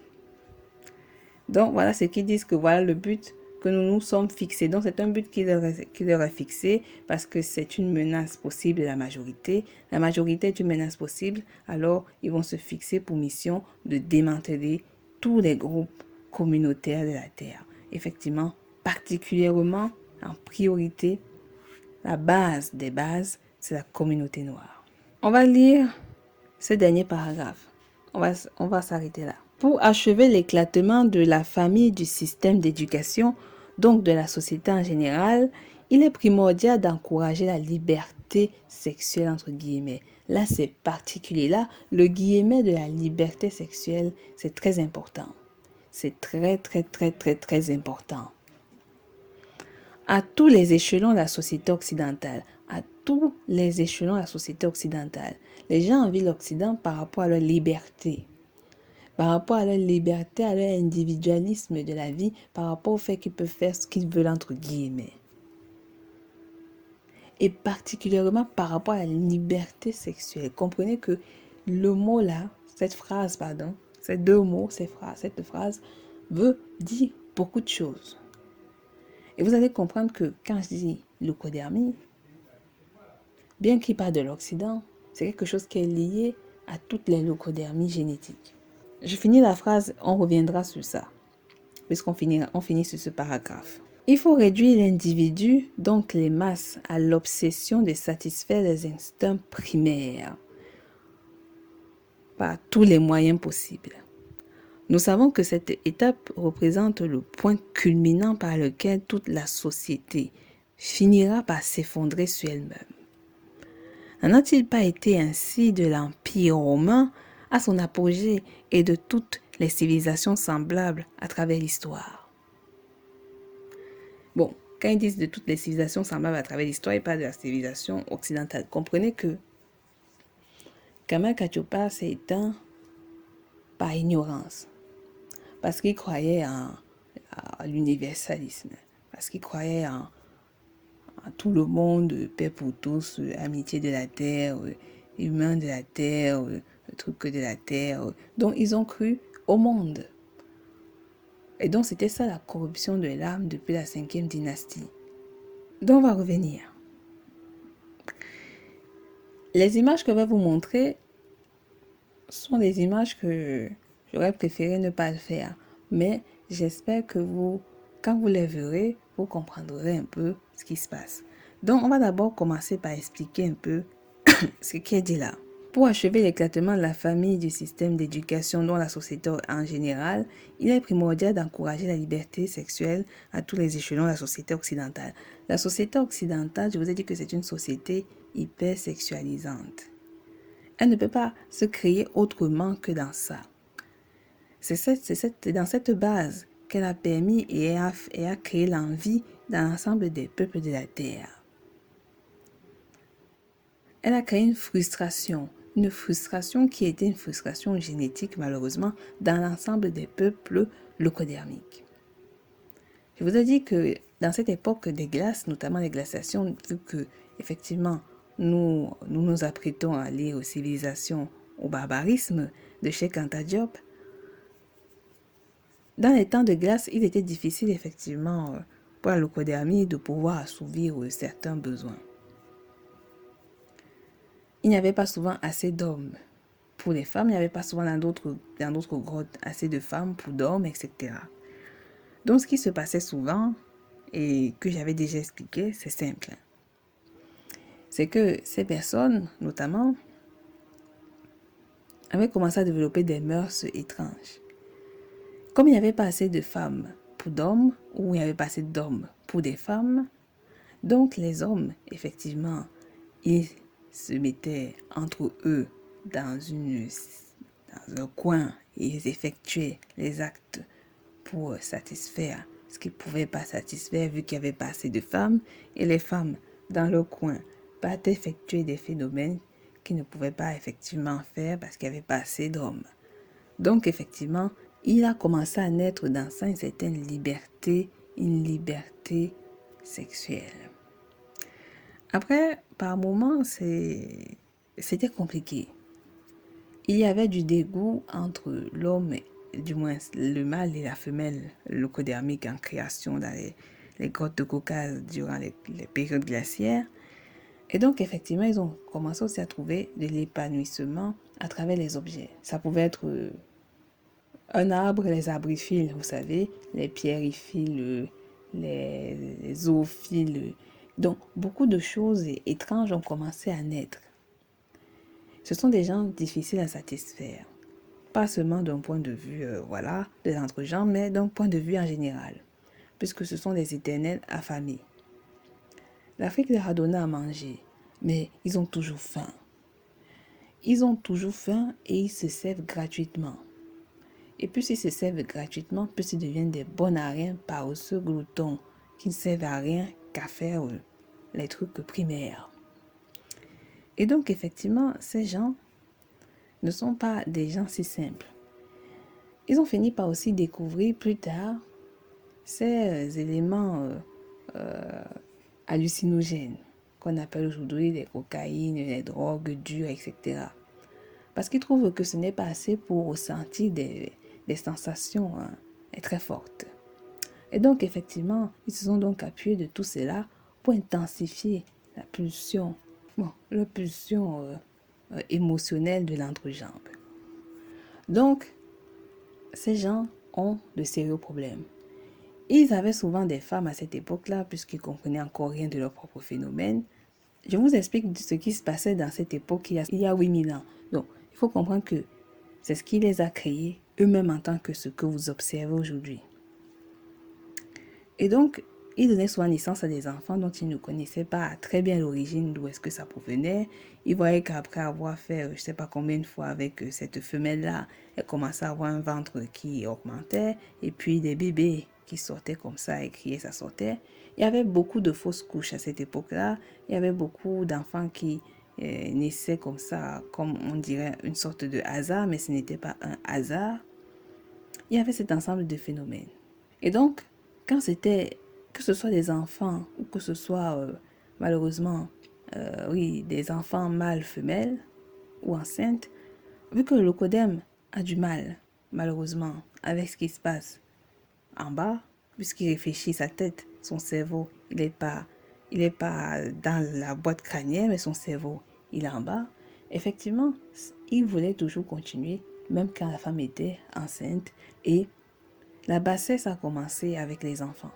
Donc voilà ce qu'ils disent que voilà le but que nous nous sommes fixés. Donc c'est un but qui leur est fixé parce que c'est une menace possible de la majorité. La majorité est une menace possible, alors ils vont se fixer pour mission de démanteler tous les groupes communautaires de la Terre. Effectivement, particulièrement en priorité, la base des bases, c'est la communauté noire. On va lire ce dernier paragraphe. On va s'arrêter là. Pour achever l'éclatement de la famille du système d'éducation, donc de la société en général, il est primordial d'encourager la liberté sexuelle entre guillemets. Là, c'est particulier. Là, le guillemet de la liberté sexuelle, c'est très important. C'est très, très, très, très, très important. À tous les échelons de la société occidentale, à tous les échelons de la société occidentale, les gens envient l'Occident par rapport à leur liberté. Par rapport à leur liberté, à leur individualisme de la vie, par rapport au fait qu'ils peuvent faire ce qu'ils veulent entre guillemets. Et particulièrement par rapport à la liberté sexuelle. Comprenez que le mot là, cette phrase, ces deux mots, cette phrase veut dire beaucoup de choses. Et vous allez comprendre que quand je dis leucodermie, bien qu'il parle de l'Occident, c'est quelque chose qui est lié à toutes les leucodermies génétiques. Je finis la phrase, on reviendra sur ça, puisqu'on finit sur ce paragraphe. Il faut réduire l'individu, donc les masses, à l'obsession de satisfaire les instincts primaires par tous les moyens possibles. Nous savons que cette étape représente le point culminant par lequel toute la société finira par s'effondrer sur elle-même. N'en a-t-il pas été ainsi de l'Empire romain à son apogée et de toutes les civilisations semblables à travers l'histoire? Bon, quand ils disent de toutes les civilisations semblables à travers l'histoire, ils parlent de la civilisation occidentale. Comprenez que Kamal Kachopa s'est éteint par ignorance, parce qu'il croyait à l'universalisme, parce qu'il croyait à tout le monde, paix pour tous, amitié de la terre, humain de la terre, le truc de la terre. Donc ils ont cru au monde. Et donc c'était ça la corruption de l'âme depuis la 5e dynastie. Donc on va revenir. Les images que je vais vous montrer sont des images que j'aurais préféré ne pas le faire. Mais j'espère que quand vous les verrez, vous comprendrez un peu ce qui se passe. Donc, on va d'abord commencer par expliquer un peu ce qui est dit là. Pour achever l'éclatement de la famille du système d'éducation dans la société en général, il est primordial d'encourager la liberté sexuelle à tous les échelons de la société occidentale. La société occidentale, je vous ai dit que c'est une société hyper sexualisante. Elle ne peut pas se créer autrement que dans ça. C'est dans cette base qu'elle a permis et a créé l'envie dans l'ensemble des peuples de la Terre. Elle a créé une frustration qui était une frustration génétique malheureusement dans l'ensemble des peuples locodermiques. Je vous ai dit que dans cette époque des glaces, notamment les glaciations, vu que effectivement nous nous apprêtons à aller aux civilisations, au barbarisme de Cheikh Anta Diop, dans les temps de glace, il était difficile effectivement pour la locodermie de pouvoir assouvir certains besoins. Il n'y avait pas souvent assez d'hommes pour les femmes, il n'y avait pas souvent dans d'autres grottes assez de femmes pour d'hommes, etc. Donc ce qui se passait souvent, et que j'avais déjà expliqué, c'est simple. C'est que ces personnes, notamment, avaient commencé à développer des mœurs étranges. Comme il n'y avait pas assez de femmes pour d'hommes, ou il n'y avait pas assez d'hommes pour des femmes, donc les hommes, effectivement, ils se mettaient entre eux dans un coin et ils effectuaient les actes pour satisfaire ce qu'ils ne pouvaient pas satisfaire vu qu'il n'y avait pas assez de femmes, et les femmes dans leur coin partaient effectuer des phénomènes qu'ils ne pouvaient pas effectivement faire parce qu'il n'y avait pas assez d'hommes. Donc effectivement, il a commencé à naître dans ça une certaine liberté, une liberté sexuelle. Après, par moments, c'était compliqué. Il y avait du dégoût entre l'homme, du moins le mâle et la femelle locodermique en création dans les grottes de Caucase durant les périodes glaciaires. Et donc, effectivement, ils ont commencé aussi à trouver de l'épanouissement à travers les objets. Ça pouvait être un arbre, les arbrophiles, vous savez, les pierrophiles, les zoophiles. Donc, beaucoup de choses étranges ont commencé à naître. Ce sont des gens difficiles à satisfaire. Pas seulement d'un point de vue, des entregenres, mais d'un point de vue en général. Puisque ce sont des éternels affamés. L'Afrique leur a donné à manger, mais ils ont toujours faim. Ils ont toujours faim et ils se servent gratuitement. Et puis s'ils se servent gratuitement, puis ils deviennent des bons à rien paresseux gloutons qui ne servent à rien qu'à faire les trucs primaires. Et donc effectivement, ces gens ne sont pas des gens si simples. Ils ont fini par aussi découvrir plus tard ces éléments hallucinogènes qu'on appelle aujourd'hui les cocaïnes, les drogues dures, etc. Parce qu'ils trouvent que ce n'est pas assez pour ressentir des sensations très fortes. Et donc, effectivement, ils se sont donc appuyés de tout cela pour intensifier la pulsion émotionnelle de l'entrejambe. Donc, ces gens ont de sérieux problèmes. Ils avaient souvent des femmes à cette époque-là, puisqu'ils ne comprenaient encore rien de leur propre phénomène. Je vous explique ce qui se passait dans cette époque il y a 8000 ans. Donc, il faut comprendre que c'est ce qui les a créés eux-mêmes en tant que ce que vous observez aujourd'hui. Et donc, ils donnaient souvent naissance à des enfants dont ils ne connaissaient pas très bien l'origine, d'où est-ce que ça provenait. Ils voyaient qu'après avoir fait, je ne sais pas combien de fois avec cette femelle-là, elle commençait à avoir un ventre qui augmentait, et puis des bébés qui sortaient comme ça et criaient, ça sortait. Il y avait beaucoup de fausses couches à cette époque-là. Il y avait beaucoup d'enfants qui naissaient comme ça, comme on dirait une sorte de hasard, mais ce n'était pas un hasard. Il y avait cet ensemble de phénomènes. Et donc, quand c'était, que ce soit des enfants ou que ce soit malheureusement, des enfants mâles, femelles ou enceintes, vu que le locodème a du mal, malheureusement, avec ce qui se passe en bas, puisqu'il réfléchit sa tête, son cerveau, il n'est pas dans la boîte crânienne, mais son cerveau, il est en bas. Effectivement, il voulait toujours continuer, même quand la femme était enceinte, et la bassesse a commencé avec les enfants.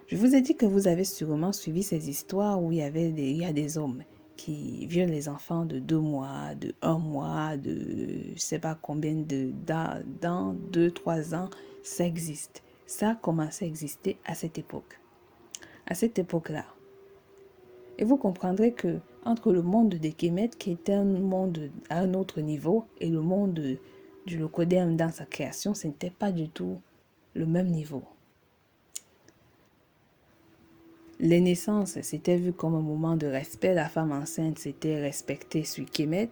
Je vous ai dit que vous avez sûrement suivi ces histoires où il y a des hommes qui violent les enfants de 2 mois, de 1 mois, de je sais pas combien d'un, 2, 3 ans, ça existe. Ça a commencé à exister à cette époque. À cette époque-là. Et vous comprendrez que entre le monde des Kemet, qui était un monde à un autre niveau, et le monde du Lokoderm dans sa création, ce n'était pas du tout le même niveau. Les naissances, c'était vu comme un moment de respect. La femme enceinte, c'était respectée sur Kemet.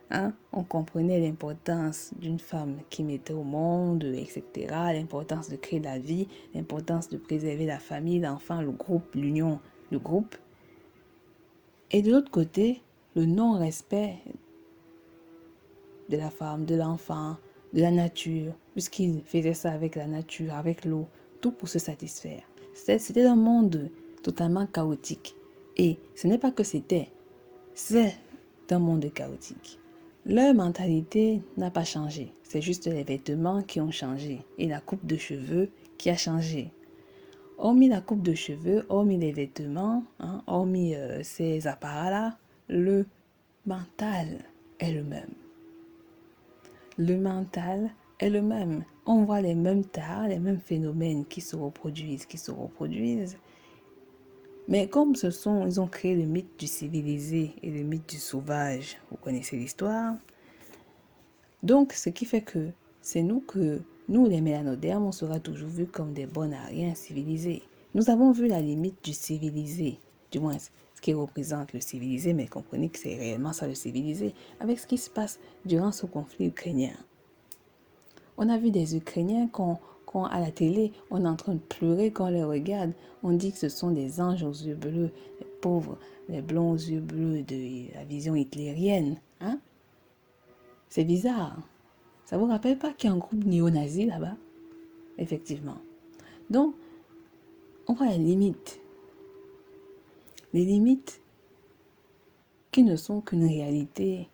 Hein? On comprenait l'importance d'une femme qui mettait au monde, etc. L'importance de créer la vie, l'importance de préserver la famille, l'enfant, le groupe, l'union, le groupe. Et de l'autre côté, le non-respect de la femme, de l'enfant, de la nature, puisqu'il faisait ça avec la nature, avec l'eau, tout pour se satisfaire. C'était un monde totalement chaotique. Et ce n'est pas que c'est un monde chaotique. Leur mentalité n'a pas changé. C'est juste les vêtements qui ont changé et la coupe de cheveux qui a changé. Hormis la coupe de cheveux, hormis les vêtements, hormis ces appareils-là, le mental est le même. Le mental est le même. On voit les mêmes tares, les mêmes phénomènes qui se reproduisent. Mais comme ils ont créé le mythe du civilisé et le mythe du sauvage, vous connaissez l'histoire. Donc, ce qui fait que c'est nous les mélanodermes, on sera toujours vus comme des bons à rien civilisés. Nous avons vu la limite du civilisé, du moins ce qui représente le civilisé, mais comprenez que c'est réellement ça le civilisé, avec ce qui se passe durant ce conflit ukrainien. On a vu des Ukrainiens quand à la télé, on est en train de pleurer quand on les regarde. On dit que ce sont des anges aux yeux bleus, les pauvres, les blonds aux yeux bleus de la vision hitlérienne. Hein? C'est bizarre. Ça vous rappelle pas qu'il y a un groupe néo-nazi là-bas? Effectivement. Donc, on voit les limites. Les limites qui ne sont qu'une réalité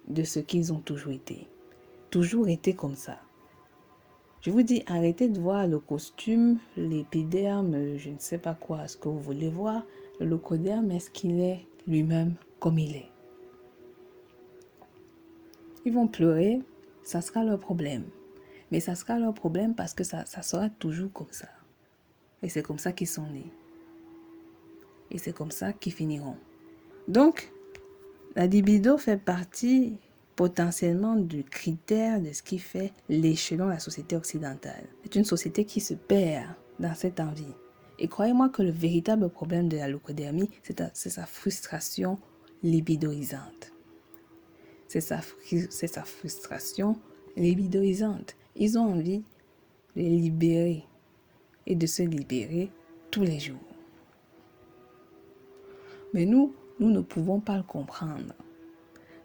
de ce qu'ils ont toujours été. Toujours été comme ça. Je vous dis, arrêtez de voir le costume, l'épiderme, je ne sais pas quoi, ce que vous voulez voir. Le locoderme, est-ce qu'il est lui-même comme il est? Ils vont pleurer, ça sera leur problème. Mais ça sera leur problème parce que ça sera toujours comme ça. Et c'est comme ça qu'ils sont nés. Et c'est comme ça qu'ils finiront. Donc, la libido fait partie potentiellement du critère de ce qui fait l'échelon de la société occidentale. C'est une société qui se perd dans cette envie. Et croyez-moi que le véritable problème de la locodermie, c'est sa frustration libidoisante. C'est sa frustration libidoisante. Ils ont envie de les libérer et de se libérer tous les jours. Mais nous ne pouvons pas le comprendre.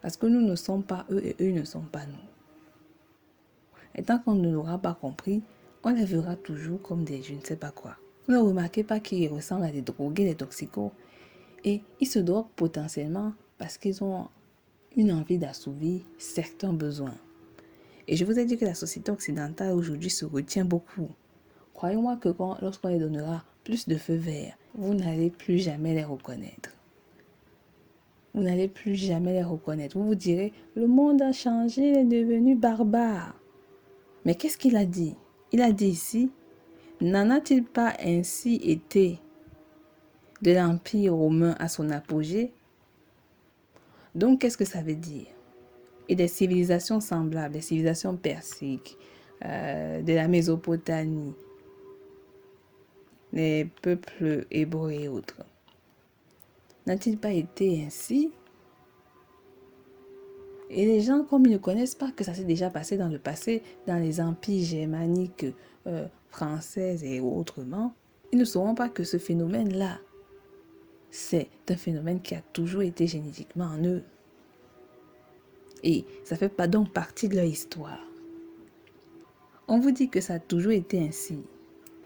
Parce que nous ne sommes pas eux et eux ne sont pas nous. Et tant qu'on ne l'aura pas compris, on les verra toujours comme des je ne sais pas quoi. Vous ne remarquez pas qu'ils ressemblent à des drogués, des toxicos. Et ils se droguent potentiellement parce qu'ils ont une envie d'assouvir certains besoins. Et je vous ai dit que la société occidentale aujourd'hui se retient beaucoup. Croyez-moi que lorsqu'on les donnera plus de feu vert, vous n'allez plus jamais les reconnaître. Vous n'allez plus jamais les reconnaître. Vous vous direz, le monde a changé, il est devenu barbare. Mais qu'est-ce qu'il a dit? Il a dit ici, n'en a-t-il pas ainsi été de l'Empire romain à son apogée? Donc, qu'est-ce que ça veut dire? Et des civilisations semblables, des civilisations persiques, de la Mésopotamie, les peuples hébreux et autres. N'a-t-il pas été ainsi? Et les gens, comme ils ne connaissent pas que ça s'est déjà passé dans le passé, dans les empires germaniques, français et autrement, ils ne sauront pas que ce phénomène-là, c'est un phénomène qui a toujours été génétiquement en eux. Et ça ne fait pas donc partie de leur histoire. On vous dit que ça a toujours été ainsi.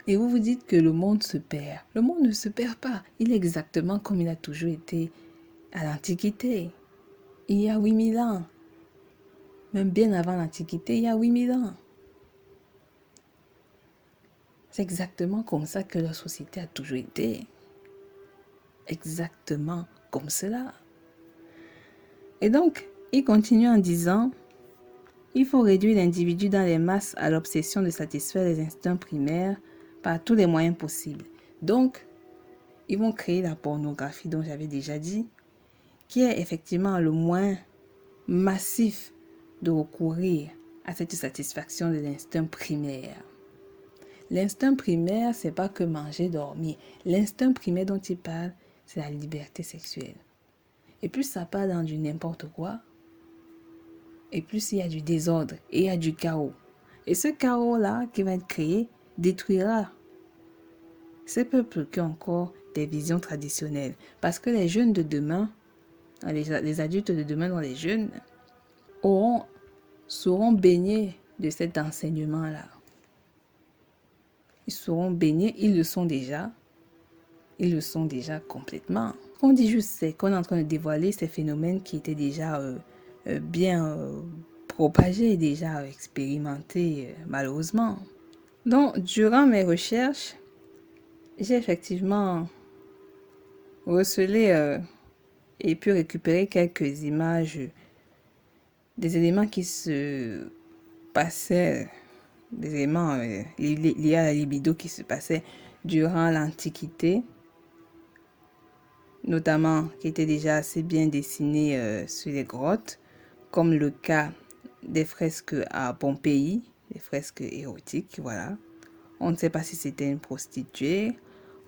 Et vous vous dites que le monde se perd. Le monde ne se perd pas. Il est exactement comme il a toujours été à l'Antiquité. Il y a 8000 ans. Même bien avant l'Antiquité, il y a 8000 ans. C'est exactement comme ça que la société a toujours été. Exactement comme cela. Et donc, il continue en disant, il faut réduire l'individu dans les masses à l'obsession de satisfaire les instincts primaires par tous les moyens possibles. Donc, ils vont créer la pornographie dont j'avais déjà dit, qui est effectivement le moyen massif de recourir à cette satisfaction de l'instinct primaire. L'instinct primaire, c'est pas que manger, dormir. L'instinct primaire dont il parle, c'est la liberté sexuelle. Et plus ça part dans du n'importe quoi, et plus il y a du désordre et il y a du chaos. Et ce chaos-là qui va être créé détruira ces peuples qui ont encore des visions traditionnelles. Parce que les jeunes de demain, les adultes de demain dans les jeunes, seront baignés de cet enseignement-là. Ils seront baignés, ils le sont déjà complètement. Ce qu'on dit juste, c'est qu'on est en train de dévoiler ces phénomènes qui étaient déjà bien propagés, déjà expérimentés malheureusement. Donc, durant mes recherches, j'ai effectivement recelé et pu récupérer quelques images des éléments qui se passaient, des éléments liés à la libido qui se passaient durant l'Antiquité, notamment qui étaient déjà assez bien dessinés sur les grottes, comme le cas des fresques à Pompéi, des fresques érotiques, voilà. On ne sait pas si c'était une prostituée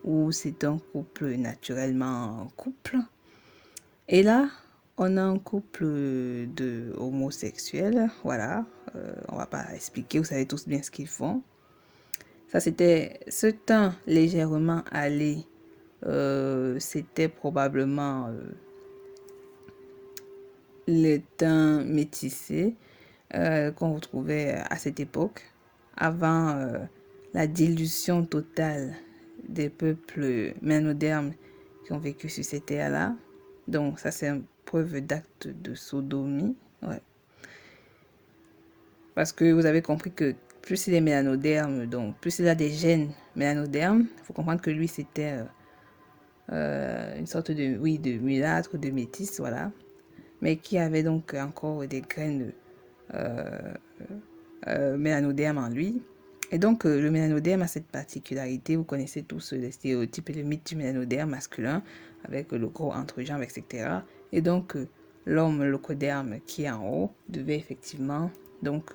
ou c'est un couple naturellement un couple. Et là, on a un couple de homosexuels, voilà. On va pas expliquer, vous savez tous bien ce qu'ils font. Ça, c'était ce teint légèrement allé. C'était probablement le teint métissé qu'on retrouvait à cette époque, avant la dilution totale des peuples ménodermes qui ont vécu sur ces terres-là. Donc ça, c'est une preuve d'acte de sodomie. Ouais. Parce que vous avez compris que plus il est mélanoderme, donc plus il a des gènes mélanodermes, il faut comprendre que lui, c'était une sorte de, oui, de mulâtre, de métis, voilà. Mais qui avait donc encore des graines mélanodermes en lui. Et donc, le mélanoderme a cette particularité, vous connaissez tous les stéréotypes et le mythe du mélanoderme masculin, avec le gros entrejambe, etc. Et donc, l'homme locoderme qui est en haut devait effectivement, donc,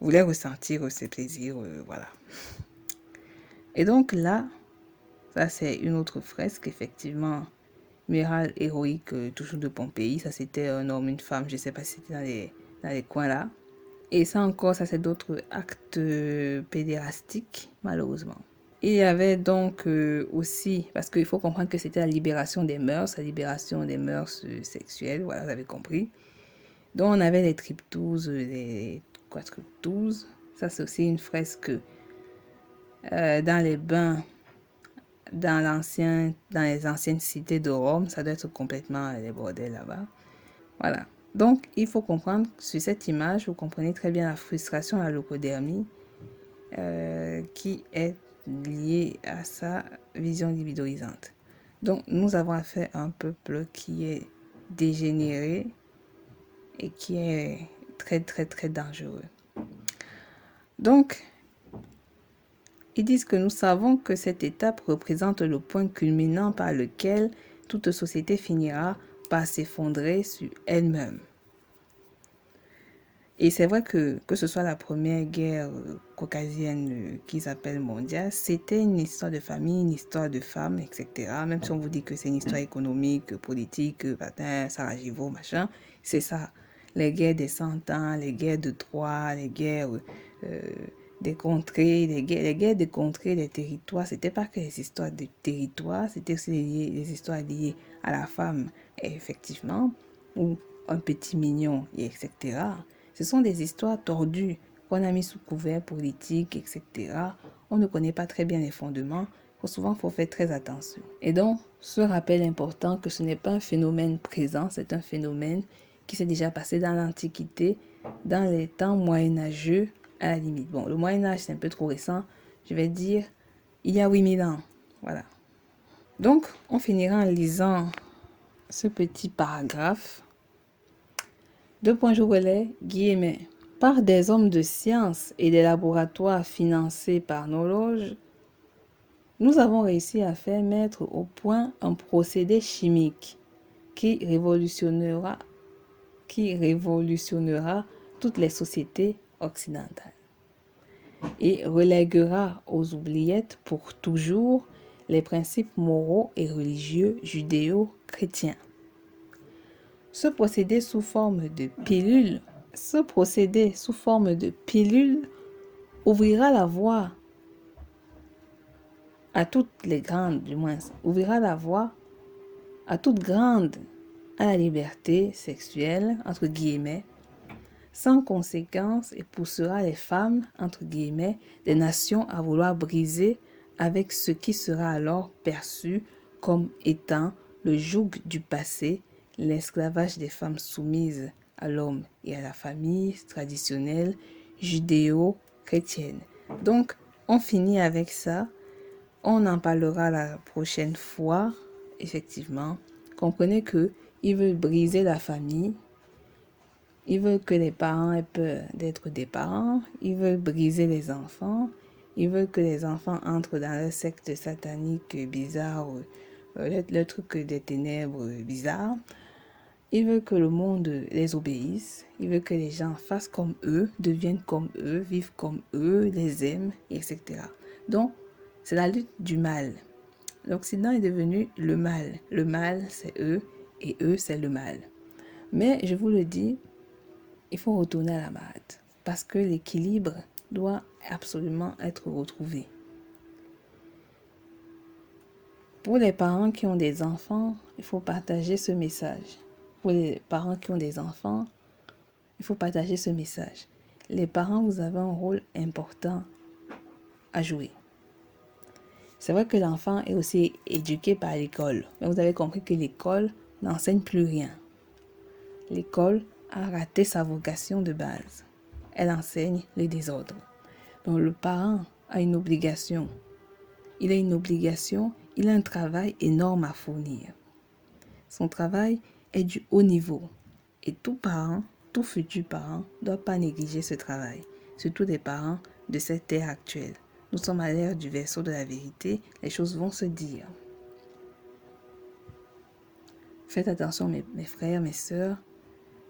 voulait ressentir ses plaisirs, voilà. Et donc là, ça c'est une autre fresque, effectivement, murale héroïque, toujours de Pompéi. Ça c'était un homme, une femme, je ne sais pas si c'était dans les coins là. Et ça encore, ça c'est d'autres actes pédérastiques, malheureusement. Il y avait donc aussi, parce qu'il faut comprendre que c'était la libération des mœurs sexuelles, voilà, vous avez compris. Donc on avait les triptouzes, les quadriptouzes. Ça c'est aussi une fresque dans les bains, dans les anciennes cités de Rome. Ça doit être complètement les bordels là-bas. Voilà. Donc, il faut comprendre, sur cette image, vous comprenez très bien la frustration à la leucodermie qui est liée à sa vision libidorisante. Donc, nous avons affaire à un peuple qui est dégénéré et qui est très, très, très dangereux. Donc, ils disent que nous savons que cette étape représente le point culminant par lequel toute société finira par s'effondrer sur elle-même. Et c'est vrai que ce soit la première guerre caucasienne qu'ils appellent mondiale, c'était une histoire de famille, une histoire de femmes, etc. Même si on vous dit que c'est une histoire économique, politique, patin, Sarajevo, machin, c'est ça. Les guerres des 100 ans, les guerres de Troie, les guerres des contrées, les guerres des contrées, des territoires, c'était pas que les histoires de territoires, c'était aussi les histoires liées à la femme, et effectivement, ou un petit mignon, et etc. Ce sont des histoires tordues qu'on a mis sous couvert politique, etc. On ne connaît pas très bien les fondements. Souvent, il faut faire très attention. Et donc, ce rappel important que ce n'est pas un phénomène présent, c'est un phénomène qui s'est déjà passé dans l'Antiquité, dans les temps moyenâgeux, à la limite. Bon, le Moyen-Âge, c'est un peu trop récent. Je vais dire, il y a 8000 ans. Voilà. Donc, on finira en lisant ce petit paragraphe Deux points je relais, guillemets. Par des hommes de science et des laboratoires financés par nos loges, nous avons réussi à faire mettre au point un procédé chimique qui révolutionnera toutes les sociétés occidentales et reléguera aux oubliettes pour toujours les principes moraux et religieux judéo-chrétiens. Ce procédé sous forme de pilule ouvrira la voie à toutes les grandes, du moins, ouvrira la voie à toute grande à la liberté sexuelle, entre guillemets, sans conséquence et poussera les femmes, entre guillemets, des nations à vouloir briser avec ce qui sera alors perçu comme étant le joug du passé, l'esclavage des femmes soumises à l'homme et à la famille traditionnelle judéo-chrétienne. Donc, on finit avec ça. On en parlera la prochaine fois, effectivement. Comprenez que ils veulent briser la famille. Ils veulent que les parents aient peur d'être des parents. Ils veulent briser les enfants. Ils veulent que les enfants entrent dans le secte satanique bizarre, le truc des ténèbres bizarre. Ils veulent que le monde les obéisse. Ils veulent que les gens fassent comme eux, deviennent comme eux, vivent comme eux, les aiment, etc. Donc, c'est la lutte du mal. L'Occident est devenu le mal. Le mal, c'est eux, et eux, c'est le mal. Mais je vous le dis, il faut retourner à la base, parce que l'équilibre doit absolument être retrouvé. Pour les parents qui ont des enfants, il faut partager ce message. Pour les parents qui ont des enfants, il faut partager ce message. Les parents, vous avez un rôle important à jouer. C'est vrai que l'enfant est aussi éduqué par l'école, mais vous avez compris que l'école n'enseigne plus rien. L'école a raté sa vocation de base. Elle enseigne le désordre. Donc le parent a une obligation. Il a une obligation, il a un travail énorme à fournir. Son travail est du haut niveau. Et tout parent, tout futur parent, ne doit pas négliger ce travail. Surtout des parents de cette ère actuelle. Nous sommes à l'ère du verseau de la vérité. Les choses vont se dire. Faites attention mes frères, mes sœurs.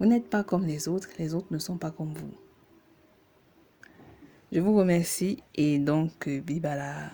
Vous n'êtes pas comme les autres ne sont pas comme vous. Je vous remercie et donc, bibala.